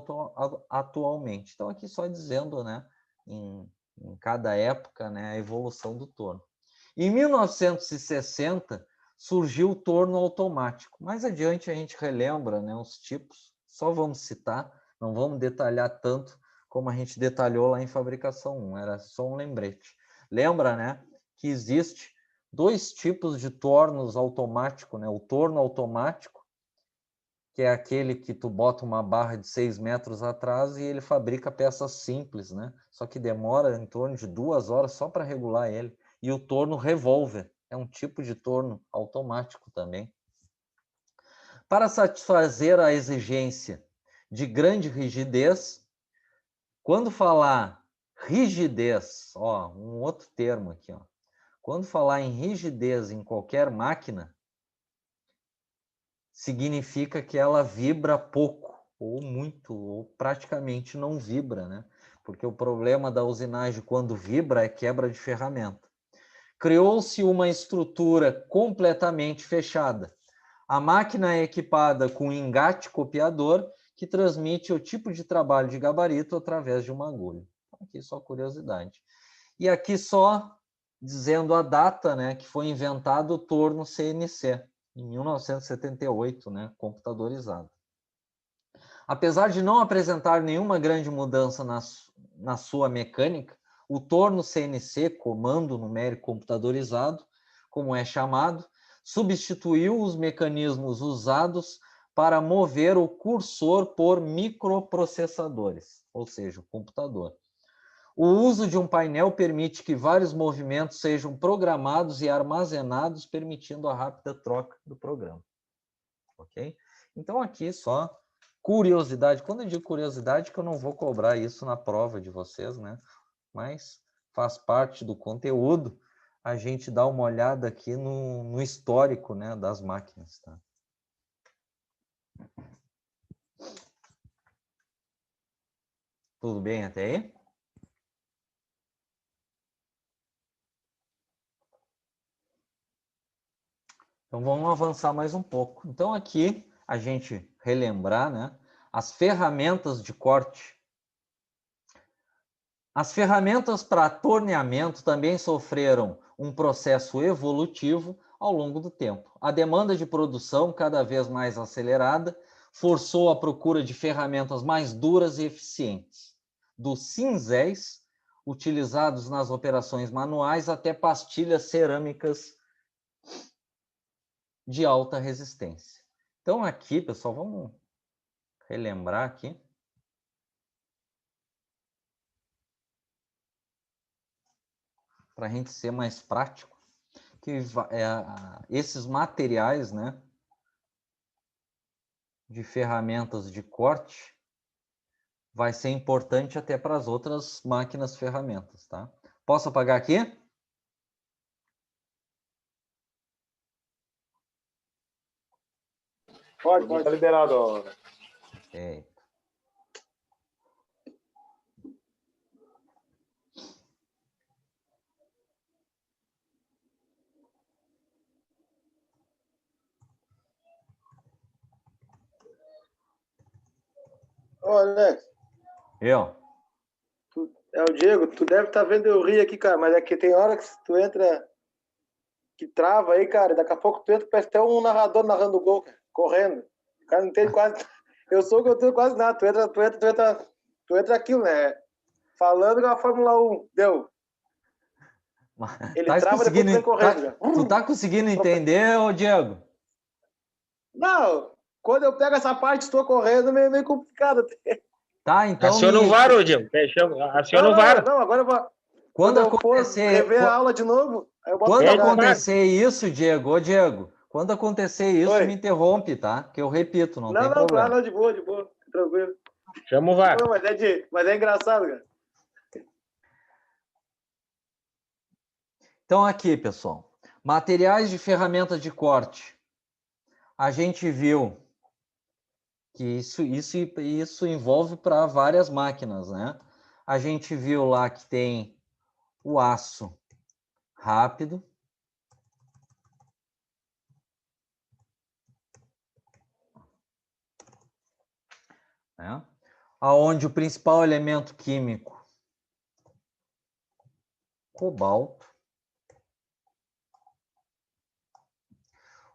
atualmente. Então, aqui só dizendo, né, em cada época, né, a evolução do torno. Em 1960, surgiu o torno automático. Mais adiante a gente relembra, né, os tipos, só vamos citar, não vamos detalhar tanto como a gente detalhou lá em fabricação 1, era só um lembrete. Lembra, né, que existe 2 tipos de tornos automático, né? O torno automático, que é aquele que tu bota uma barra de 6 metros atrás e ele fabrica peças simples, né? Só que demora em torno de 2 horas só para regular ele. E o torno revólver é um tipo de torno automático também. Para satisfazer a exigência de grande rigidez, quando falar rigidez, ó, um outro termo aqui, ó. Quando falar em rigidez em qualquer máquina, significa que ela vibra pouco, ou muito, ou praticamente não vibra, né? Porque o problema da usinagem quando vibra é quebra de ferramenta. Criou-se uma estrutura completamente fechada. A máquina é equipada com engate copiador que transmite o tipo de trabalho de gabarito através de uma agulha. Aqui só curiosidade. E aqui só dizendo a data, né, que foi inventado o torno CNC, em 1978, né, computadorizado. Apesar de não apresentar nenhuma grande mudança na sua mecânica, o torno CNC, comando numérico computadorizado, como é chamado, substituiu os mecanismos usados para mover o cursor por microprocessadores, ou seja, o computador. O uso de um painel permite que vários movimentos sejam programados e armazenados, permitindo a rápida troca do programa. Ok? Então, aqui só curiosidade. Quando eu digo curiosidade, que eu não vou cobrar isso na prova de vocês, né? Mas faz parte do conteúdo a gente dar uma olhada aqui no histórico, né, das máquinas. Tá? Tudo bem até aí? Então vamos avançar mais um pouco. Então aqui a gente relembrar, né, as ferramentas de corte. As ferramentas para torneamento também sofreram um processo evolutivo ao longo do tempo. A demanda de produção, cada vez mais acelerada, forçou a procura de ferramentas mais duras e eficientes. Dos cinzéis, utilizados nas operações manuais, até pastilhas cerâmicas de alta resistência. Então aqui, pessoal, vamos relembrar aqui. Para a gente ser mais prático, que esses materiais, né, de ferramentas de corte, vai ser importante até para as outras máquinas ferramentas, tá? Posso apagar aqui? Pode. Tá liberado. Perfeito. Ô, Alex, Eu. é o Diego. Tu deve estar vendo eu rir aqui, cara, mas é que tem hora que tu entra, que trava aí, cara, e daqui a pouco tu entra, parece até um narrador narrando o gol, cara, correndo. O cara não entende quase. Eu sou que eu tenho quase nada. Tu entra aquilo, né? Falando com a Fórmula 1. Deu. Ele Tá trava, depois tu vem conseguindo, correndo. Já. tu tá conseguindo entender, ô Diego? Não, quando eu pego essa parte, estou correndo, meio complicado. Tá, então Aciona o VAR, ô Diego. Aciona o VAR. Não, agora eu vou. Quando Eu for acontecer, rever a aula de novo, aí eu boto quando Pede o VAR. acontecer isso, Diego, ô Diego, quando acontecer isso, Oi. me interrompe, tá? Que eu repito, não tem Não, problema. claro, não, de boa, tranquilo. Chama o VAR. Não, mas é engraçado, cara. Então aqui, pessoal, materiais de ferramenta de corte. A gente viu que isso envolve para várias máquinas, né? A gente viu lá que tem o aço rápido, né? Aonde o principal elemento químico, cobalto.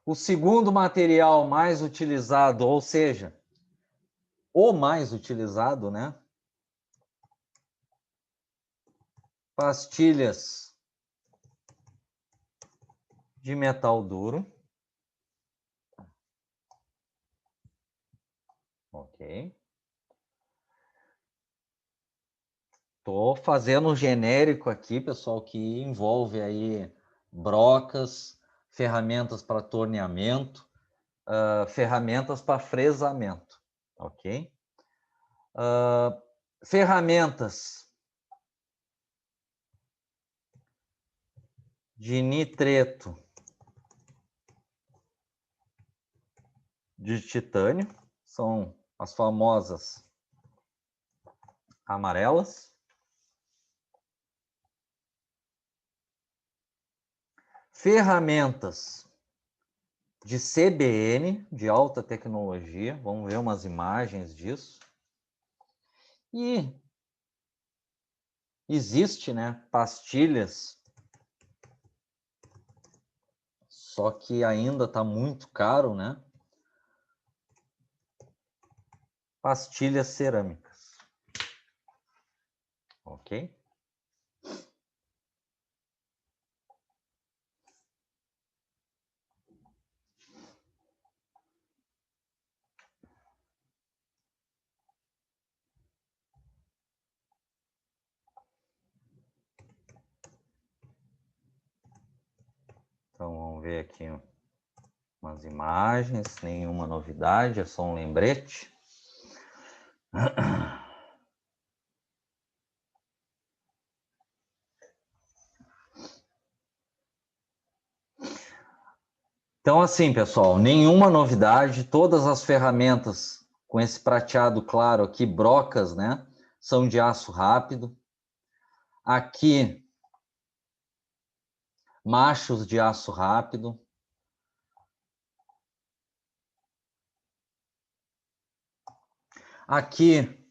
O segundo material mais utilizado, ou seja, o mais utilizado, né? Pastilhas de metal duro. Ok. Estou fazendo um genérico aqui, pessoal, que envolve aí brocas, ferramentas para torneamento, ferramentas para fresamento, ok? Ferramentas de nitreto de titânio, são as famosas amarelas. Ferramentas de CBN, de alta tecnologia, vamos ver umas imagens disso. E existe, né, pastilhas, só que ainda está muito caro, né? Pastilhas cerâmicas. Ok? Então, vamos ver aqui umas imagens, nenhuma novidade, é só um lembrete. Então, assim, pessoal, nenhuma novidade, todas as ferramentas com esse prateado claro aqui, brocas, né, são de aço rápido. Aqui, machos de aço rápido. Aqui,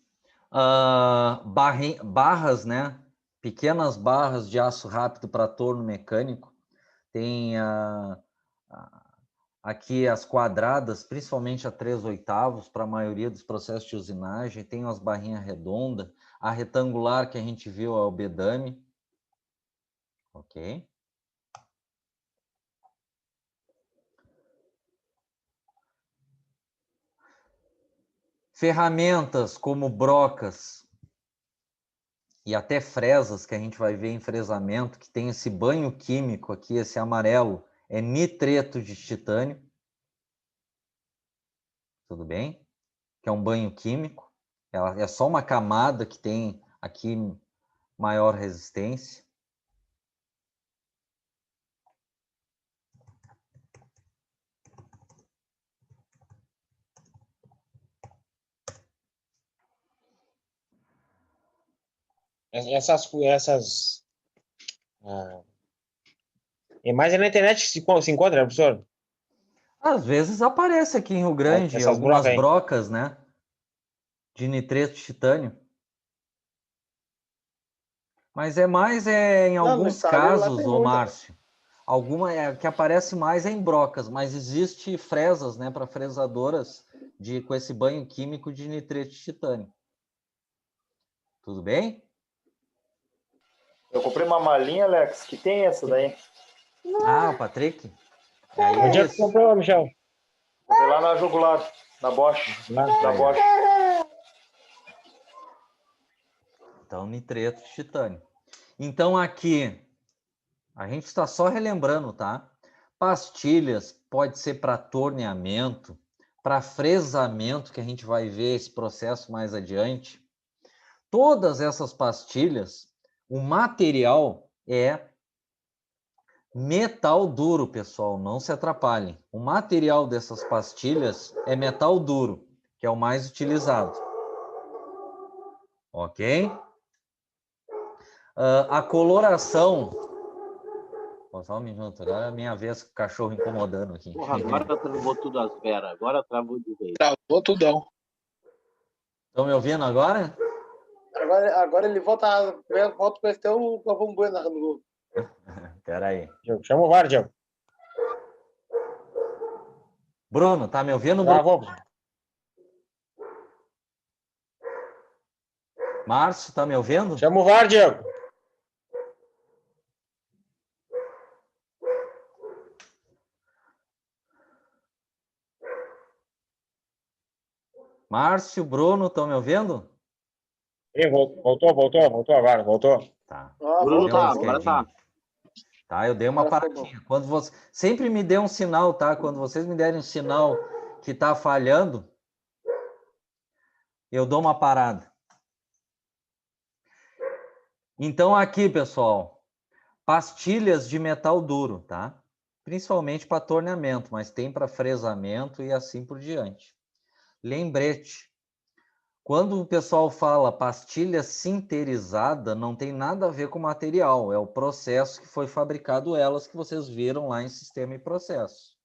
barras, né, pequenas barras de aço rápido para torno mecânico. Tem aqui as quadradas, principalmente a 3/8, para a maioria dos processos de usinagem. Tem as barrinhas redondas. A retangular que a gente viu é o bedame. Ok? Ferramentas como brocas e até fresas, que a gente vai ver em fresamento, que tem esse banho químico aqui, esse amarelo, é nitreto de titânio. Tudo bem? Que é um banho químico. Ela é só uma camada que tem aqui maior resistência. Essas imagens na internet se encontra, professor? Às vezes aparece aqui em Rio Grande Essas algumas brocas aí. brocas, né? de nitreto de titânio. Mas é mais em Não, no alguns estaleiro lá casos, tem ô muita. Márcio, alguma que aparece mais em brocas, mas existe fresas, né, para fresadoras com esse banho químico de nitreto de titânio. Tudo bem? Eu comprei uma malinha, Alex, que tem essa daí. Ah, o Patrick? Onde é que isso. comprou, Michel? Comprei lá na Jugular, na Bosch. Lá. Da Bosch. Então, nitreto de titânio. Então, aqui, a gente está só relembrando, tá? Pastilhas pode ser para torneamento, para fresamento, que a gente vai ver esse processo mais adiante. Todas essas pastilhas, o material é metal duro, pessoal, não se atrapalhem. O material dessas pastilhas é metal duro, que é o mais utilizado. Ok? A coloração... Só um minuto, agora é a minha vez com o cachorro incomodando aqui. Porra, agora travou tudo as veras, agora travou de vez. Travou tudão. Estão me ouvindo agora? Agora ele volta com esse teu Galvão Bueno narrando gol. Espera aí. Chama o VAR, Diego. Bruno, tá me ouvindo, Bruno? Travou. Márcio, tá me ouvindo? Chama o VAR, Diego. Márcio, Bruno, estão me ouvindo? Voltou agora, voltou. Tá. Bruno Deu uma tá, agora tá. esquerdinha. Tá, eu dei uma Agora ficou paradinha. Quando você sempre me dê um sinal, tá? Quando vocês me derem um sinal que tá falhando, eu dou uma parada. Então aqui, pessoal, pastilhas de metal duro, tá? Principalmente para torneamento, mas tem para fresamento e assim por diante. Lembrete. Quando o pessoal fala pastilha sinterizada, não tem nada a ver com material, é o processo que foi fabricado elas que vocês viram lá em sistema e processo.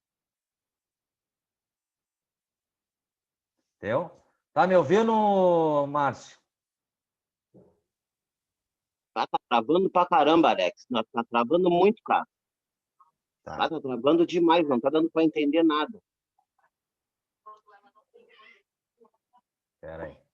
Entendeu? Tá me ouvindo, Márcio? Tá travando pra caramba, Alex. Tá travando muito, cara. Tá travando demais, não tá dando pra entender nada. Espera aí.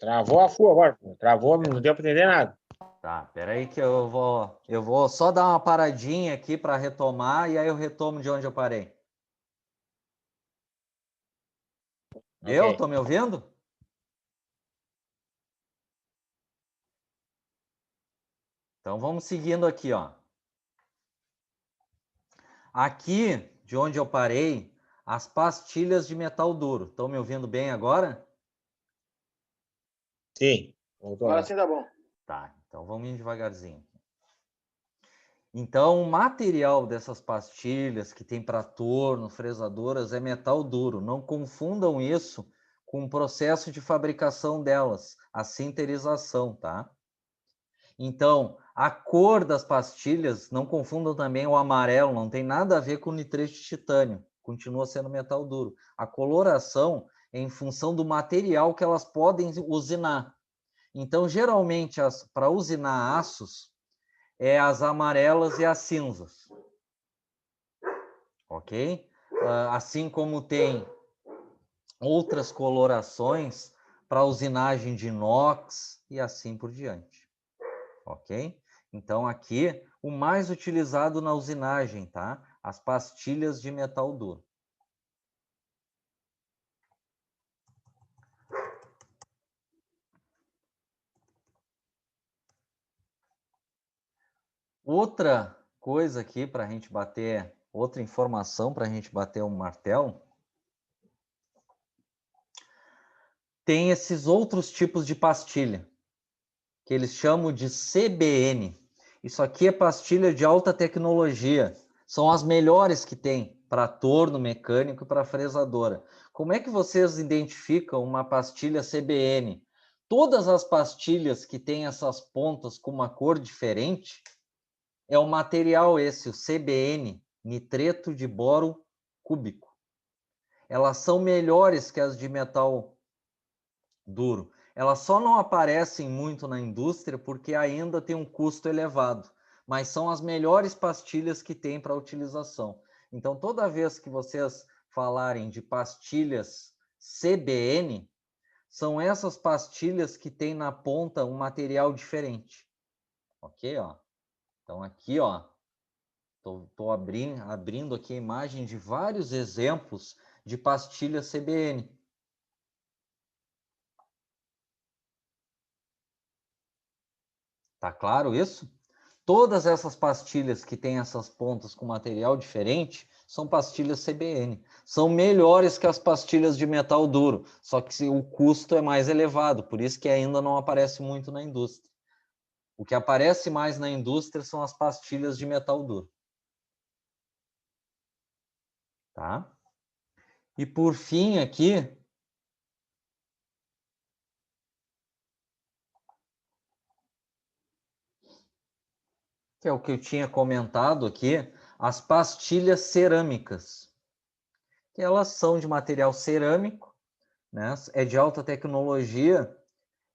Travou a full agora. Travou, não deu para entender nada. Tá, espera aí que eu vou só dar uma paradinha aqui para retomar e aí eu retomo de onde eu parei. Deu? Ok. Tô me ouvindo? Então vamos seguindo aqui, ó. Aqui, de onde eu parei, as pastilhas de metal duro. Estão me ouvindo bem agora? Sim, voltou Agora agora. sim tá bom. Tá, então vamos indo devagarzinho. Então, o material dessas pastilhas que tem para torno, fresadoras, é metal duro. Não confundam isso com o processo de fabricação delas, a sinterização, tá? Então, a cor das pastilhas, não confundam também o amarelo, não tem nada a ver com nitreto de titânio, continua sendo metal duro. A coloração é em função do material que elas podem usinar. Então, geralmente, para usinar aços, é as amarelas e as cinzas. Ok? Assim como tem outras colorações para usinagem de inox e assim por diante. Ok? Então, aqui, o mais utilizado na usinagem, tá? As pastilhas de metal duro. Outra coisa aqui para a gente bater, outra informação para a gente bater um martelo, tem esses outros tipos de pastilha, que eles chamam de CBN. Isso aqui é pastilha de alta tecnologia, são as melhores que tem para torno mecânico e para fresadora. Como é que vocês identificam uma pastilha CBN? Todas as pastilhas que têm essas pontas com uma cor diferente, é o material esse, o CBN, nitreto de boro cúbico. Elas são melhores que as de metal duro. Elas só não aparecem muito na indústria porque ainda tem um custo elevado, mas são as melhores pastilhas que tem para utilização. Então, toda vez que vocês falarem de pastilhas CBN, são essas pastilhas que tem na ponta um material diferente. Ok? Ó. Então, aqui, ó, tô abrindo aqui a imagem de vários exemplos de pastilha CBN. Tá claro isso? Todas essas pastilhas que têm essas pontas com material diferente são pastilhas CBN. São melhores que as pastilhas de metal duro, só que o custo é mais elevado, por isso que ainda não aparece muito na indústria. O que aparece mais na indústria são as pastilhas de metal duro. Tá? E por fim aqui, que é o que eu tinha comentado aqui, as pastilhas cerâmicas, que elas são de material cerâmico, né? É de alta tecnologia,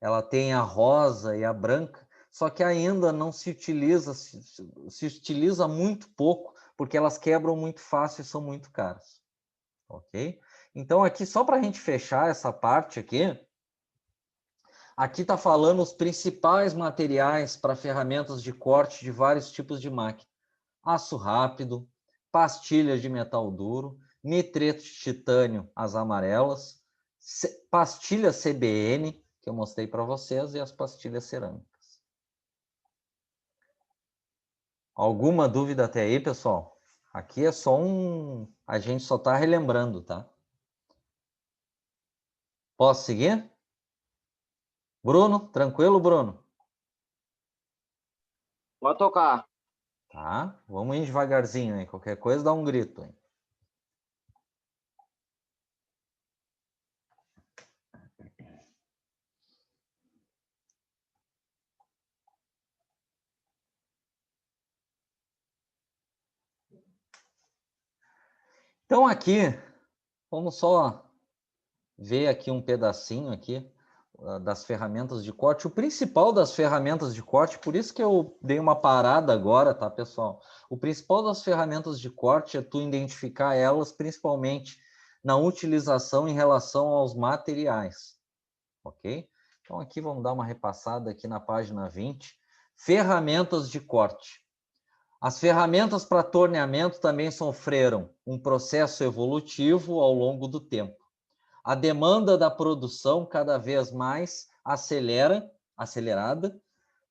ela tem a rosa e a branca, só que ainda não se utiliza, se utiliza muito pouco, porque elas quebram muito fácil e são muito caras. Ok? Então aqui, só para a gente fechar essa parte aqui, aqui está falando os principais materiais para ferramentas de corte de vários tipos de máquina. Aço rápido, pastilhas de metal duro, nitreto de titânio, as amarelas, pastilha CBN, que eu mostrei para vocês, e as pastilhas cerâmicas. Alguma dúvida até aí, pessoal? Aqui é só a gente só está relembrando, tá? Posso seguir? Bruno, tranquilo, Bruno? Pode tocar. Tá, vamos ir devagarzinho aí. Qualquer coisa dá um grito aí. Então aqui, vamos só ver aqui um pedacinho aqui das ferramentas de corte. O principal das ferramentas de corte, por isso que eu dei uma parada agora, tá, pessoal? O principal das ferramentas de corte é tu identificar elas principalmente na utilização em relação aos materiais, ok? Então aqui vamos dar uma repassada aqui na página 20. Ferramentas de corte. As ferramentas para torneamento também sofreram um processo evolutivo ao longo do tempo. A demanda da produção cada vez mais acelerada,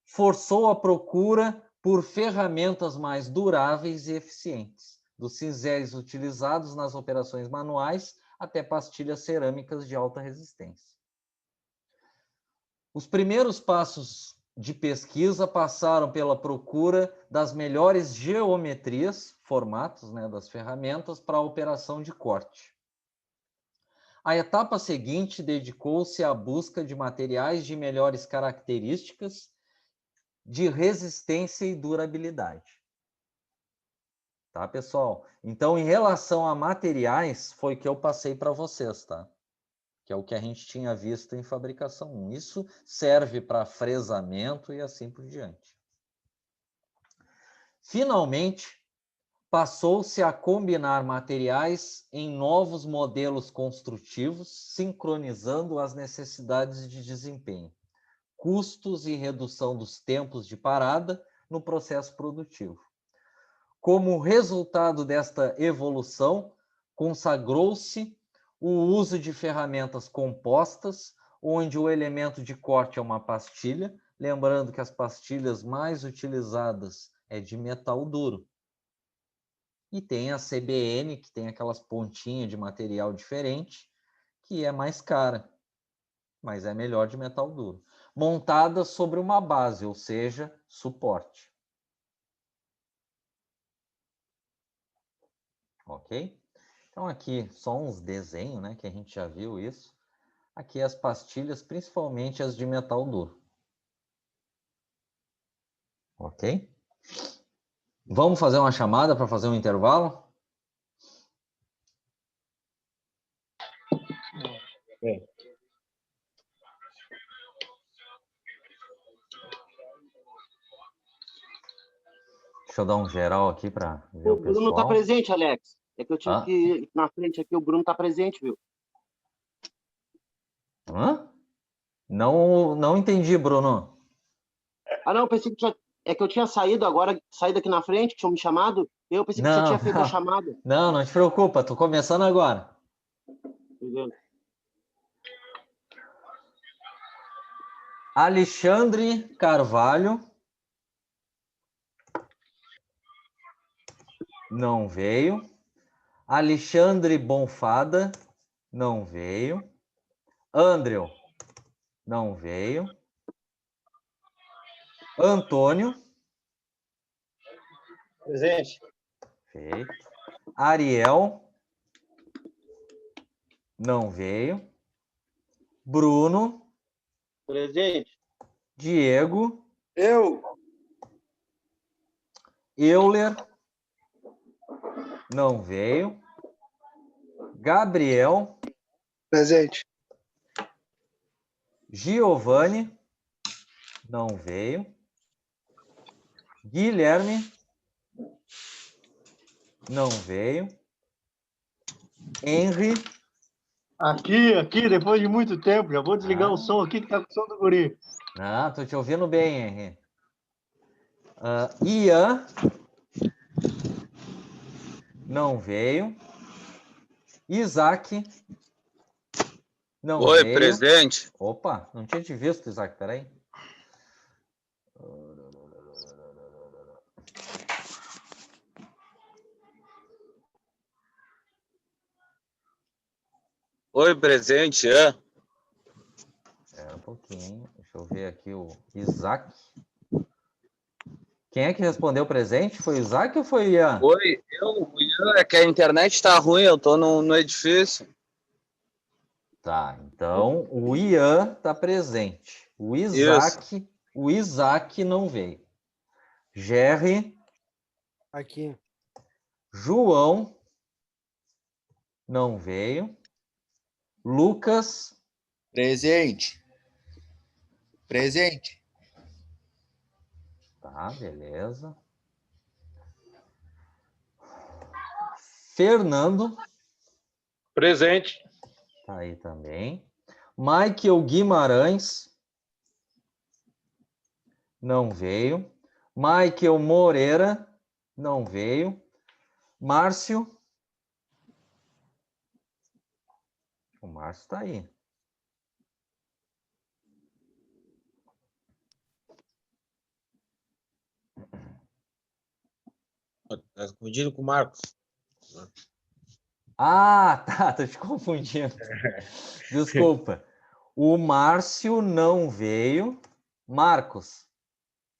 forçou a procura por ferramentas mais duráveis e eficientes, dos cinzéis utilizados nas operações manuais até pastilhas cerâmicas de alta resistência. Os primeiros passos de pesquisa passaram pela procura das melhores geometrias, formatos, né, das ferramentas para a operação de corte. A etapa seguinte dedicou-se à busca de materiais de melhores características de resistência e durabilidade. Tá, pessoal? Então, em relação a materiais, foi que eu passei para vocês, tá? Que é o que a gente tinha visto em fabricação 1. Isso serve para fresamento e assim por diante. Finalmente, passou-se a combinar materiais em novos modelos construtivos, sincronizando as necessidades de desempenho, custos e redução dos tempos de parada no processo produtivo. Como resultado desta evolução, consagrou-se o uso de ferramentas compostas, onde o elemento de corte é uma pastilha, lembrando que as pastilhas mais utilizadas é de metal duro. E tem a CBN, que tem aquelas pontinhas de material diferente, que é mais cara, mas é melhor de metal duro. Montada sobre uma base, ou seja, suporte. Ok? Então aqui só uns desenhos, né, que a gente já viu isso. Aqui as pastilhas, principalmente as de metal duro. Ok? Vamos fazer uma chamada para fazer um intervalo? Bem, Deixa eu dar um geral aqui para ver O o Bruno tá pessoal. presente, Alex. É que eu tive Ah. que ir na frente aqui, o Bruno tá presente, viu? Hã? Não entendi, Bruno. Ah, não, pensei que tinha... É que eu tinha saído agora, saído aqui na frente, tinham me chamado, e eu pensei que você Não, tinha feito a chamada. não te preocupa, tô começando agora. Entendeu? Alexandre Carvalho. Não veio. Alexandre Bonfada. Não veio. Andrew. Não veio. Antônio. Presente. Feito. Ariel. Não veio. Bruno. Presente. Diego. Eu. Euler. Não veio. Gabriel. Presente. Giovanni. Não veio. Guilherme. Não veio. Henry. Aqui, depois de muito tempo. Já vou desligar o som aqui que tá com o som do guri. Não, tô te ouvindo bem, Henry. Ian. Não veio. Isaac. Não Oi, veio. presente. Opa, não tinha te visto, Isaac, peraí. Oi, presente. É. Espera um pouquinho, deixa eu ver aqui o Isaac. Quem é que respondeu presente? Foi o Isaac ou foi o Ian? Oi, o Ian, é que a internet tá ruim, eu tô no edifício. Tá, então o Ian tá presente. Isso. O Isaac não veio. Jerry, Aqui. João não veio. Lucas, Presente. Presente. tá, beleza. Fernando, presente. tá aí também. Michael Guimarães, não veio. Michael Moreira, não veio. Márcio, o Márcio tá aí. Tá confundindo com o Marcos. Ah, tá, tô te confundindo. Desculpa. O Márcio não veio. Marcos.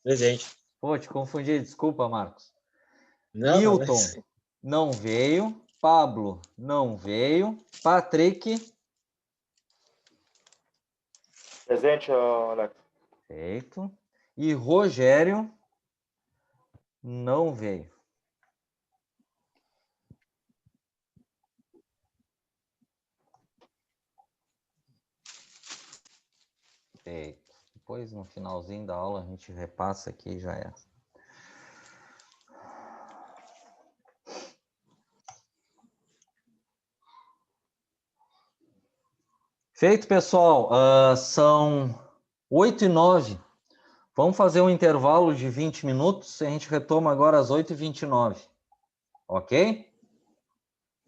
Presente. Pô, te confundi, desculpa, Marcos. Não, Milton mas... não veio. Pablo não veio. Patrick. Presente, Alex. Feito. E Rogério não veio. Feito. Depois, no finalzinho da aula, a gente repassa aqui e já é. Feito, pessoal. São 8h09. Vamos fazer um intervalo de 20 minutos. A gente retoma agora às 8h29. Ok?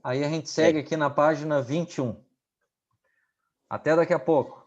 Aí a gente segue aqui na página 21. Até daqui a pouco.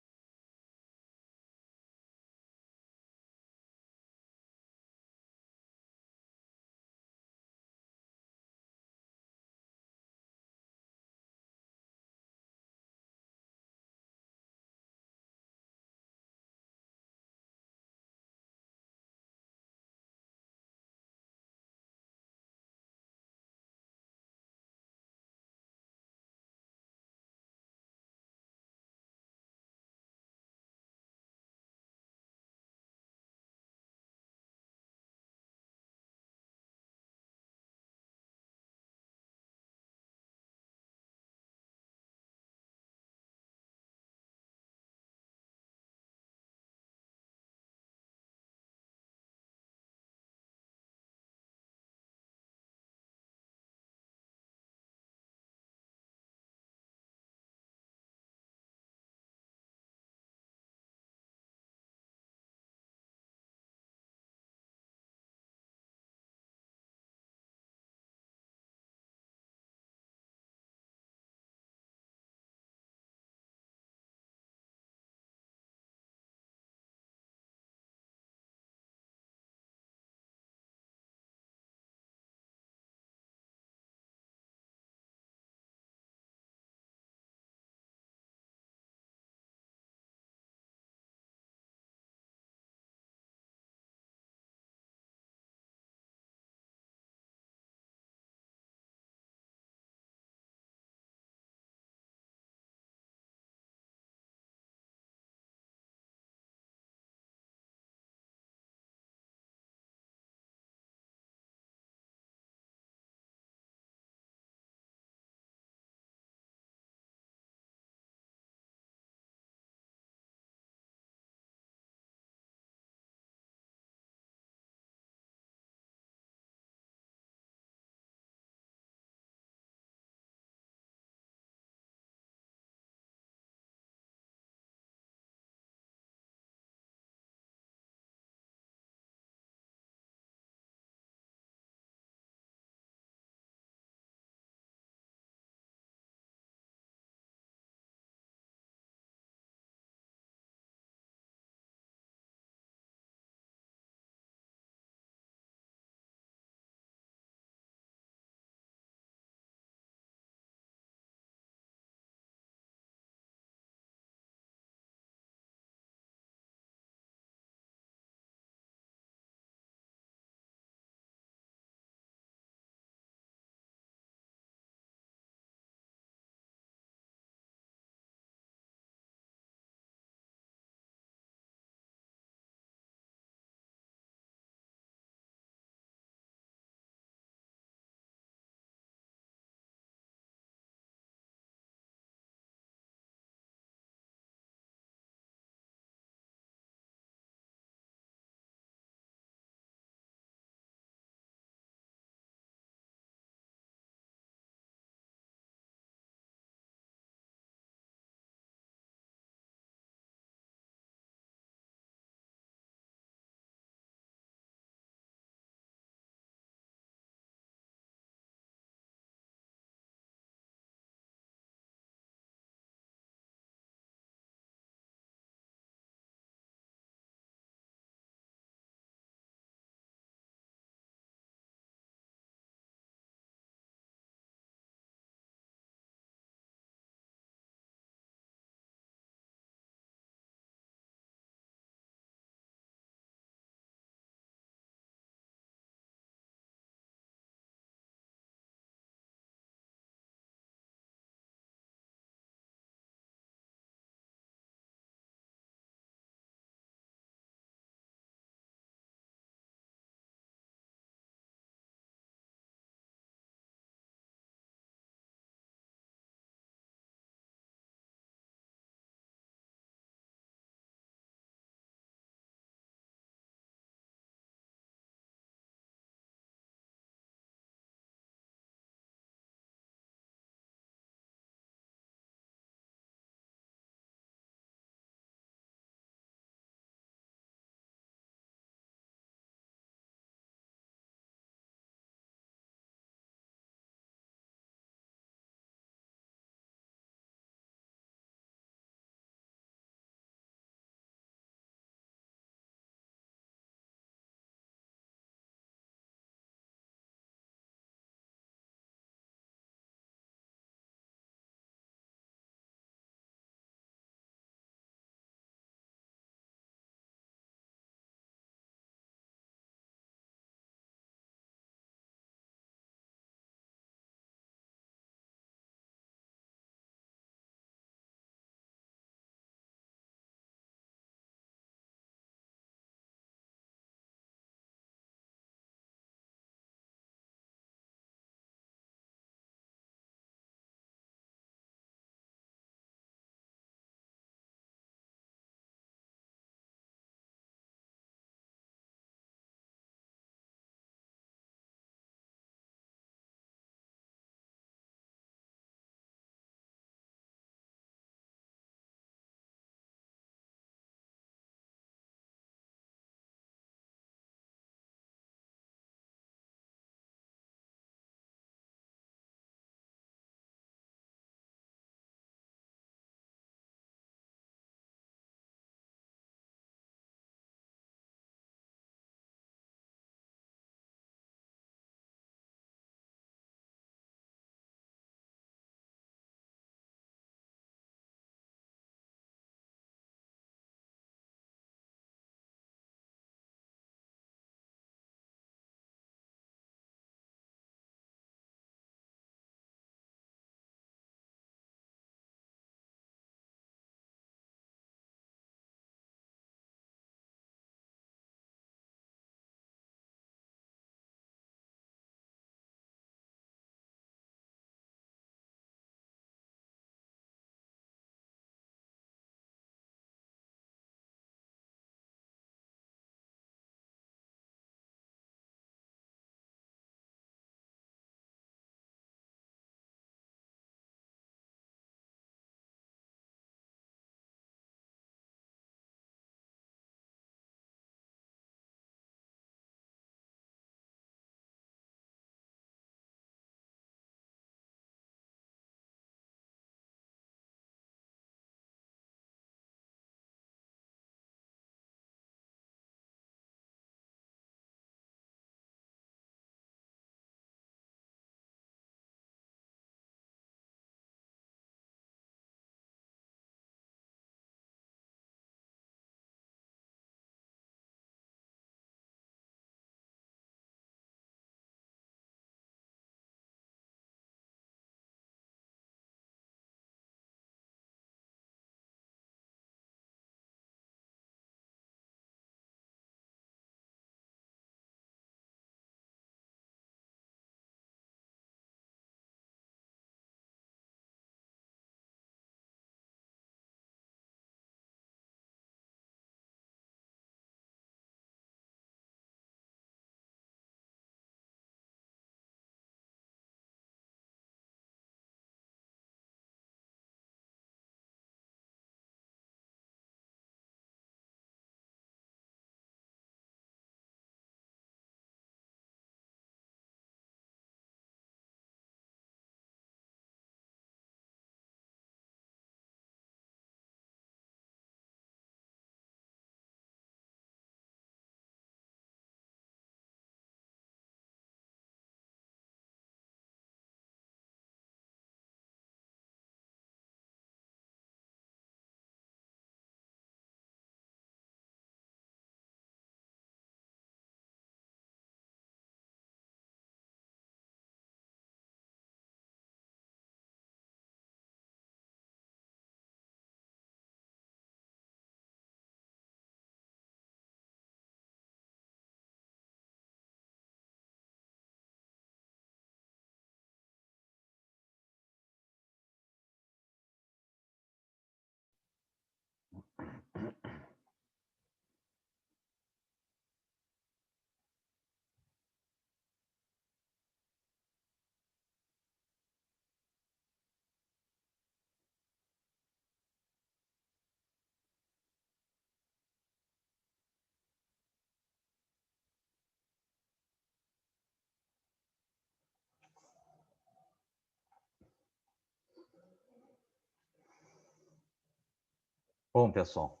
Bom, pessoal,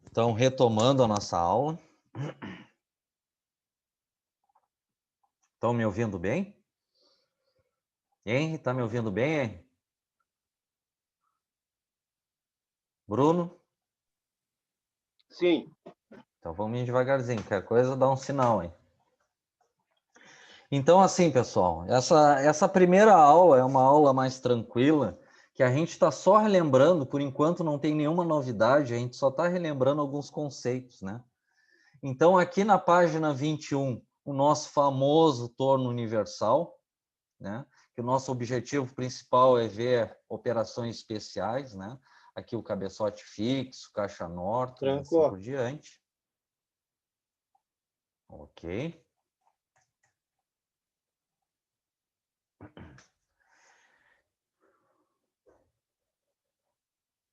então retomando a nossa aula. Estão me ouvindo bem? Henry, está me ouvindo bem, Henry? Bruno? Sim. Então vamos ir devagarzinho, qualquer coisa dá um sinal aí. Então, assim, pessoal, essa primeira aula é uma aula mais tranquila, que a gente está só relembrando, por enquanto não tem nenhuma novidade, a gente só está relembrando alguns conceitos, né? Então, aqui na página 21, o nosso famoso torno universal, né? Que o nosso objetivo principal é ver operações especiais, né? Aqui o cabeçote fixo, caixa norte, e assim por diante. Ok.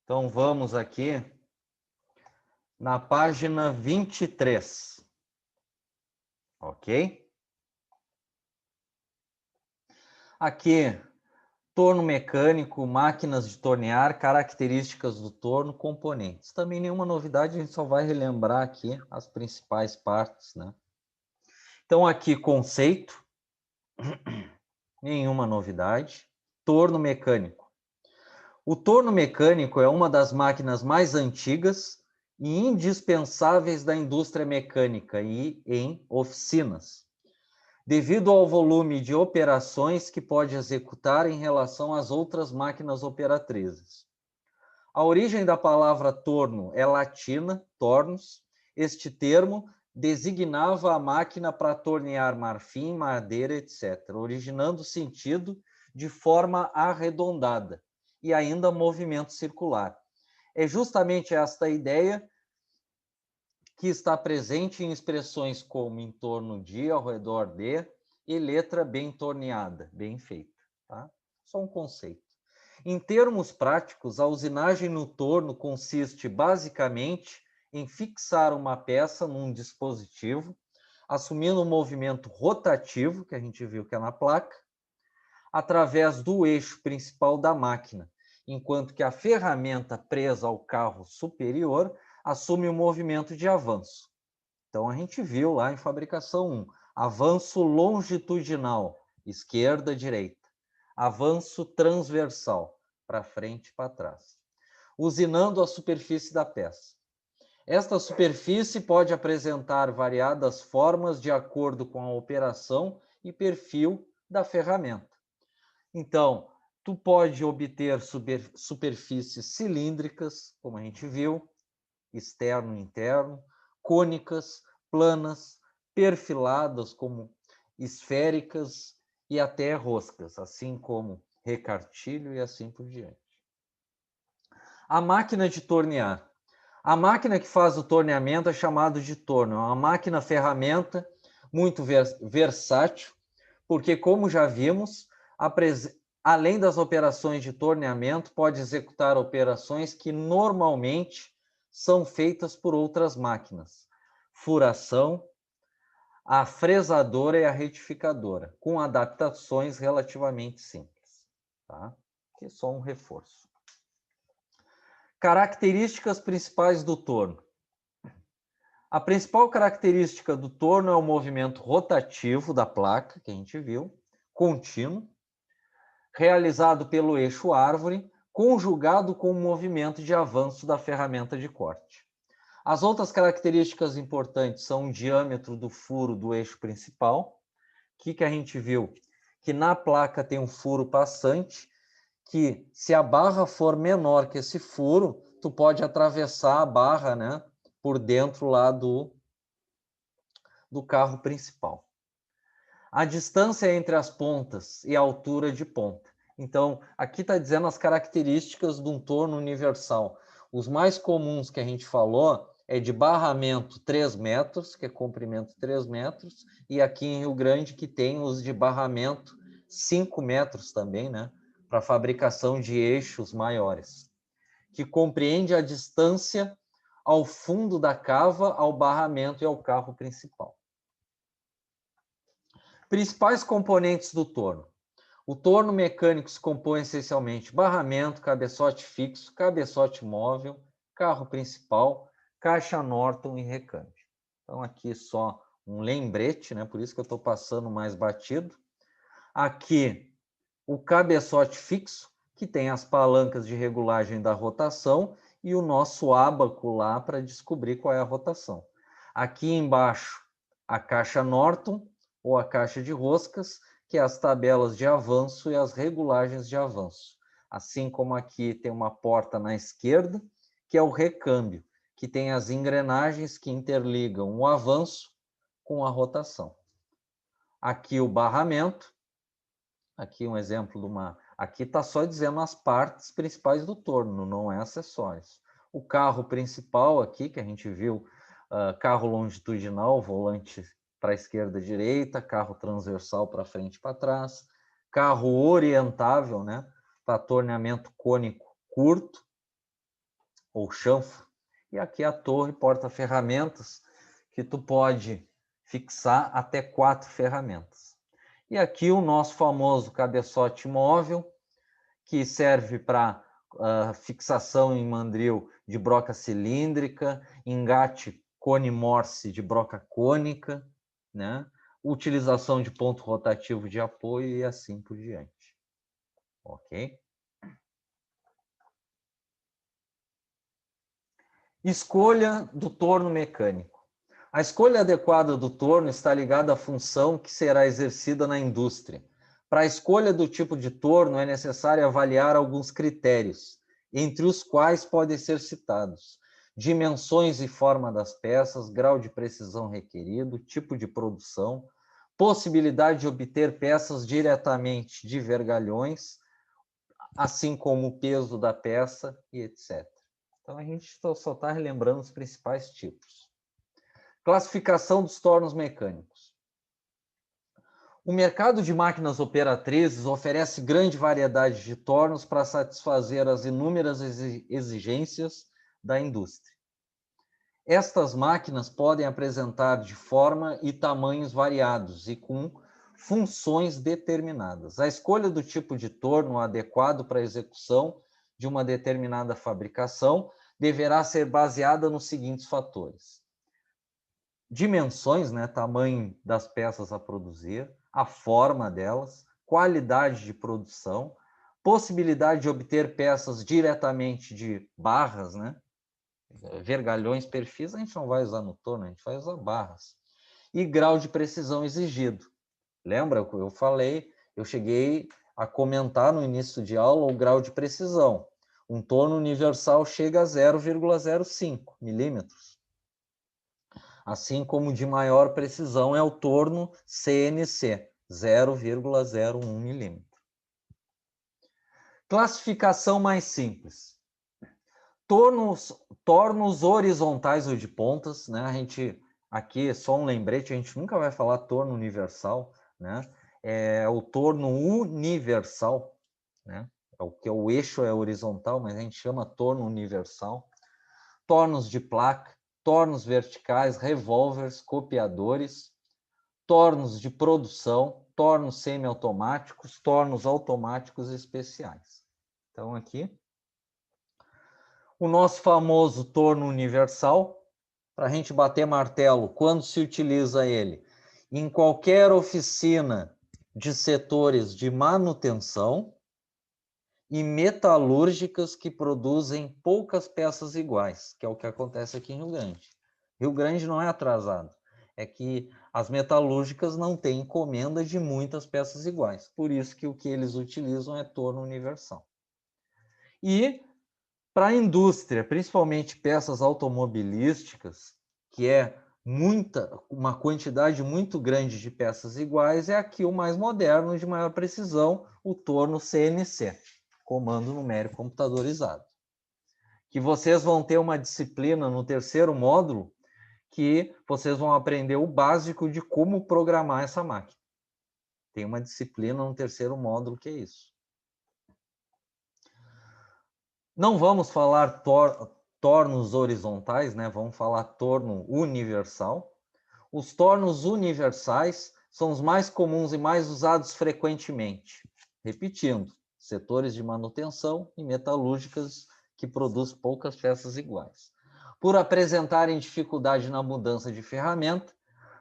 Então, vamos aqui na página 23. Ok? Aqui, torno mecânico, máquinas de tornear, características do torno, componentes. Também nenhuma novidade, a gente só vai relembrar aqui as principais partes, né? Então, aqui, conceito. Nenhuma novidade. Torno mecânico. O torno mecânico é uma das máquinas mais antigas e indispensáveis da indústria mecânica e em oficinas, devido ao volume de operações que pode executar em relação às outras máquinas operatrizes. A origem da palavra torno é latina, tornus. Este termo designava a máquina para tornear marfim, madeira, etc., originando o sentido de forma arredondada e ainda movimento circular. É justamente esta ideia que está presente em expressões como em torno de, ao redor de, e letra bem torneada, bem feita. Tá? Só um conceito. Em termos práticos, a usinagem no torno consiste basicamente em fixar uma peça num dispositivo, assumindo um movimento rotativo, que a gente viu que é na placa, através do eixo principal da máquina, enquanto que a ferramenta presa ao carro superior assume o movimento de avanço. Então, a gente viu lá em fabricação 1, avanço longitudinal, esquerda, direita. Avanço transversal, para frente e para trás. Usinando a superfície da peça. Esta superfície pode apresentar variadas formas de acordo com a operação e perfil da ferramenta. Então, tu pode obter superfícies cilíndricas, como a gente viu, externo e interno, cônicas, planas, perfiladas, como esféricas e até roscas, assim como recartilho e assim por diante. A máquina de tornear. A máquina que faz o torneamento é chamada de torno. É uma máquina ferramenta muito versátil, porque, como já vimos, além das operações de torneamento, pode executar operações que normalmente são feitas por outras máquinas. Furação, a fresadora e a retificadora, com adaptações relativamente simples. Tá? Aqui é só um reforço. Características principais do torno. A principal característica do torno é o movimento rotativo da placa, que a gente viu, contínuo, realizado pelo eixo árvore, conjugado com o movimento de avanço da ferramenta de corte. As outras características importantes são o diâmetro do furo do eixo principal. O que a gente viu? Que na placa tem um furo passante, que se a barra for menor que esse furo, tu pode atravessar a barra, né, por dentro lá do carro principal. A distância entre as pontas e a altura de ponta. Então, aqui está dizendo as características de um torno universal. Os mais comuns que a gente falou é de barramento 3 metros, que é comprimento 3 metros, e aqui em Rio Grande que tem os de barramento 5 metros também, né? Para fabricação de eixos maiores, que compreende a distância ao fundo da cava, ao barramento e ao carro principal. Principais componentes do torno. O torno mecânico se compõe essencialmente de barramento, cabeçote fixo, cabeçote móvel, carro principal, caixa Norton e recâmbio. Então, aqui só um lembrete, né? Por isso que eu estou passando mais batido. Aqui, o cabeçote fixo, que tem as palancas de regulagem da rotação e o nosso ábaco lá para descobrir qual é a rotação. Aqui embaixo, a caixa Norton ou a caixa de roscas, que é as tabelas de avanço e as regulagens de avanço. Assim como aqui tem uma porta na esquerda, que é o recâmbio, que tem as engrenagens que interligam o avanço com a rotação. Aqui o barramento, aqui um exemplo de uma... Aqui está só dizendo as partes principais do torno, não é acessórios. O carro principal aqui, que a gente viu, carro longitudinal, volante para a esquerda e direita, carro transversal para frente e para trás, carro orientável, né, para torneamento cônico curto, ou chanfro, e aqui a torre porta-ferramentas, que tu pode fixar até 4 ferramentas. E aqui o nosso famoso cabeçote móvel, que serve para fixação em mandril de broca cilíndrica, engate cone-morse de broca cônica, né? Utilização de ponto rotativo de apoio e assim por diante. Ok? Escolha do torno mecânico. A escolha adequada do torno está ligada à função que será exercida na indústria. Para a escolha do tipo de torno, é necessário avaliar alguns critérios, entre os quais podem ser citados: dimensões e forma das peças, grau de precisão requerido, tipo de produção, possibilidade de obter peças diretamente de vergalhões, assim como o peso da peça e etc. Então, a gente só está relembrando os principais tipos. Classificação dos tornos mecânicos. O mercado de máquinas operatrizes oferece grande variedade de tornos para satisfazer as inúmeras exigências da indústria. Estas máquinas podem apresentar de forma e tamanhos variados e com funções determinadas. A escolha do tipo de torno adequado para a execução de uma determinada fabricação deverá ser baseada nos seguintes fatores: dimensões, né, tamanho das peças a produzir, a forma delas, qualidade de produção, possibilidade de obter peças diretamente de barras, né, vergalhões, perfis, a gente não vai usar no torno, a gente vai usar barras, e grau de precisão exigido. Lembra que eu falei, eu cheguei a comentar no início de aula o grau de precisão. Um torno universal chega a 0,05 milímetros. Assim como de maior precisão é o torno CNC, 0,01 milímetro. Classificação mais simples. Tornos horizontais ou de pontas, né? A gente, aqui, só um lembrete, a gente nunca vai falar torno universal, né? É o torno universal, né? O eixo é horizontal, mas a gente chama torno universal. Tornos de placa, tornos verticais, revólveres, copiadores, tornos de produção, tornos semiautomáticos, tornos automáticos especiais. Então, aqui, o nosso famoso torno universal, para a gente bater martelo, quando se utiliza ele? Em qualquer oficina de setores de manutenção e metalúrgicas que produzem poucas peças iguais, que é o que acontece aqui em Rio Grande. Rio Grande não é atrasado, é que as metalúrgicas não têm encomenda de muitas peças iguais, por isso que o que eles utilizam é torno universal. E para a indústria, principalmente peças automobilísticas, que é uma quantidade muito grande de peças iguais, é aqui o mais moderno, de maior precisão, o torno CNC, comando numérico computadorizado. Que vocês vão ter uma disciplina no terceiro módulo que vocês vão aprender o básico de como programar essa máquina. Tem uma disciplina no terceiro módulo que é isso. Não vamos falar tornos horizontais, né? Vamos falar torno universal. Os tornos universais são os mais comuns e mais usados frequentemente. Repetindo, setores de manutenção e metalúrgicas que produzem poucas peças iguais. Por apresentarem dificuldade na mudança de ferramenta,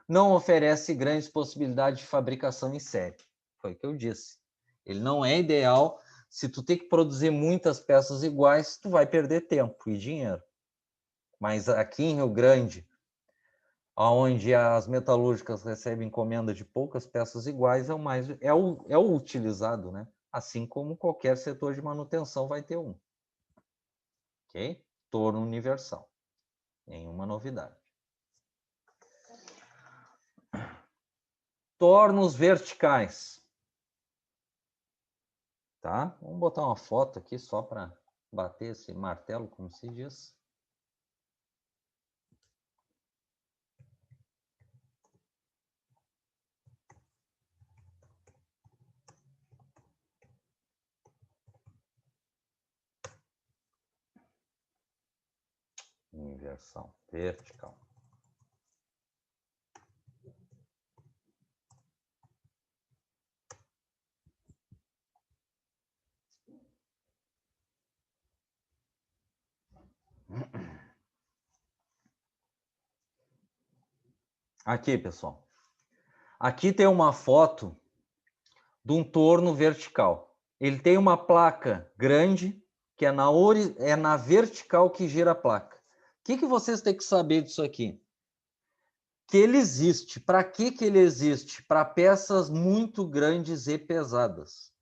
não oferece grandes possibilidades de fabricação em série. Foi o que eu disse. Ele não é ideal. Se tu tem que produzir muitas peças iguais, tu vai perder tempo e dinheiro. Mas aqui em Rio Grande, onde as metalúrgicas recebem encomenda de poucas peças iguais, é o utilizado, né? Assim como qualquer setor de manutenção vai ter um. Ok? Torno universal. Nenhuma novidade. Tornos verticais. Tá? Vamos botar uma foto aqui só para bater esse martelo, como se diz. Inversão vertical. Aqui, pessoal. Aqui tem uma foto de um torno vertical. Ele tem uma placa grande, que é na vertical que gira a placa. O que vocês têm que saber disso aqui? Que ele existe. Para que ele existe? Para peças muito grandes e pesadas.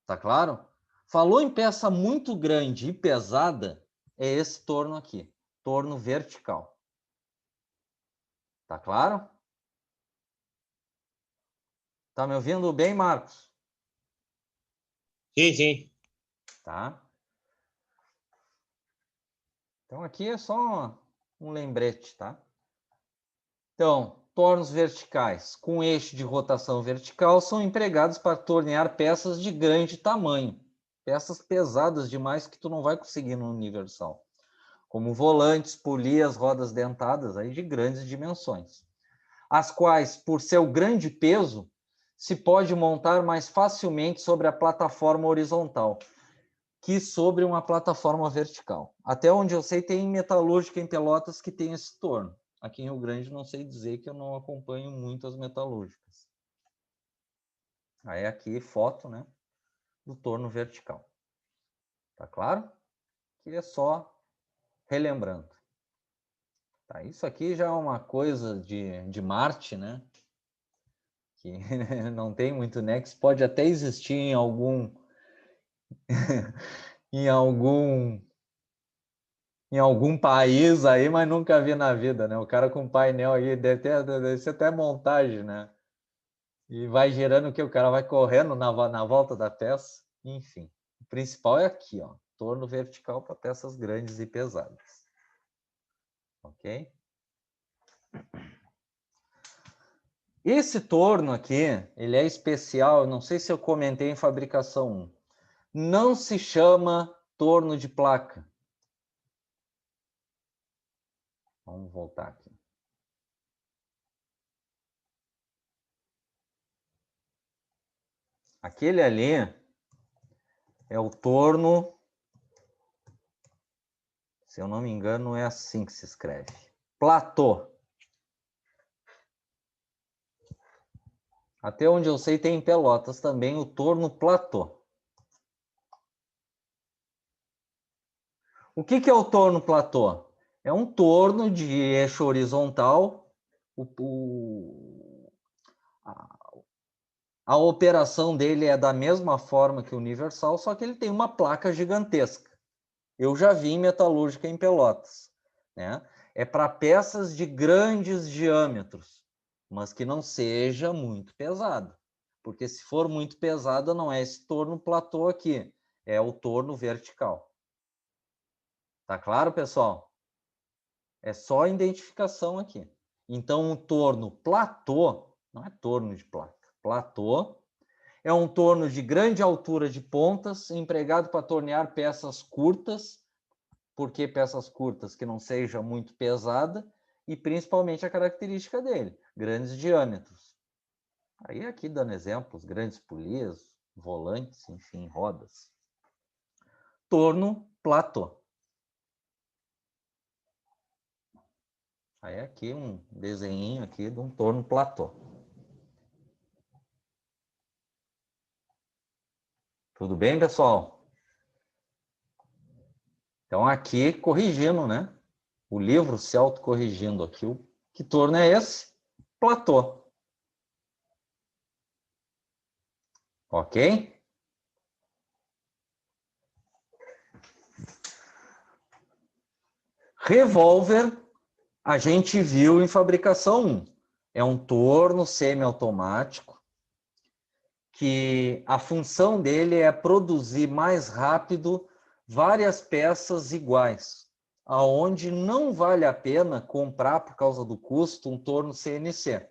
Tá claro? Falou em peça muito grande e pesada, é esse torno aqui. Torno vertical. Tá claro? Tá me ouvindo bem, Marcos? Sim, sim. Tá? Então, aqui é só um lembrete, tá? Então, tornos verticais com eixo de rotação vertical são empregados para tornear peças de grande tamanho. Peças pesadas demais que tu não vai conseguir no universal. Como volantes, polias, rodas dentadas, aí de grandes dimensões. As quais, por seu grande peso, se pode montar mais facilmente sobre a plataforma horizontal que sobre uma plataforma vertical. Até onde eu sei, tem metalúrgica em Pelotas que tem esse torno. Aqui em Rio Grande não sei dizer, que eu não acompanho muito as metalúrgicas. Aí aqui foto, né, do torno vertical. Tá claro? Que é só relembrando. Tá, isso aqui já é uma coisa de Marte, né? Que não tem muito nexo. Pode até existir em algum em algum país aí, mas nunca vi na vida, né? O cara com painel aí deve ser até montagem, né? E vai gerando o que? O cara vai correndo na volta da peça. Enfim, o principal é aqui, ó. Torno vertical para peças grandes e pesadas. Ok? Esse torno aqui, ele é especial, não sei se eu comentei em fabricação 1. Não se chama torno de placa. Vamos voltar aqui. Aquele ali é o torno, se eu não me engano, é assim que se escreve. Platô. Até onde eu sei, tem em Pelotas também o torno platô. O que é o torno platô? É um torno de eixo horizontal. A operação dele é da mesma forma que o universal, só que ele tem uma placa gigantesca. Eu já vi em metalúrgica em Pelotas, né? É para peças de grandes diâmetros, mas que não seja muito pesado. Porque se for muito pesado, não é esse torno platô aqui, é o torno vertical. Tá claro, pessoal? É só identificação aqui. Então, o torno platô, não é torno de placa, platô é um torno de grande altura de pontas, empregado para tornear peças curtas. Por que peças curtas? Que não seja muito pesada, e principalmente a característica dele, grandes diâmetros. Aí aqui dando exemplos, grandes polias, volantes, enfim, rodas. Torno platô. Aí aqui um desenho aqui de um torno platô. Tudo bem, pessoal? Então aqui corrigindo, né? O livro se autocorrigindo aqui. Que torno é esse? Platô. Ok? Revólver, a gente viu em fabricação 1. É um torno semiautomático que a função dele é produzir mais rápido várias peças iguais, aonde não vale a pena comprar, por causa do custo, um torno CNC.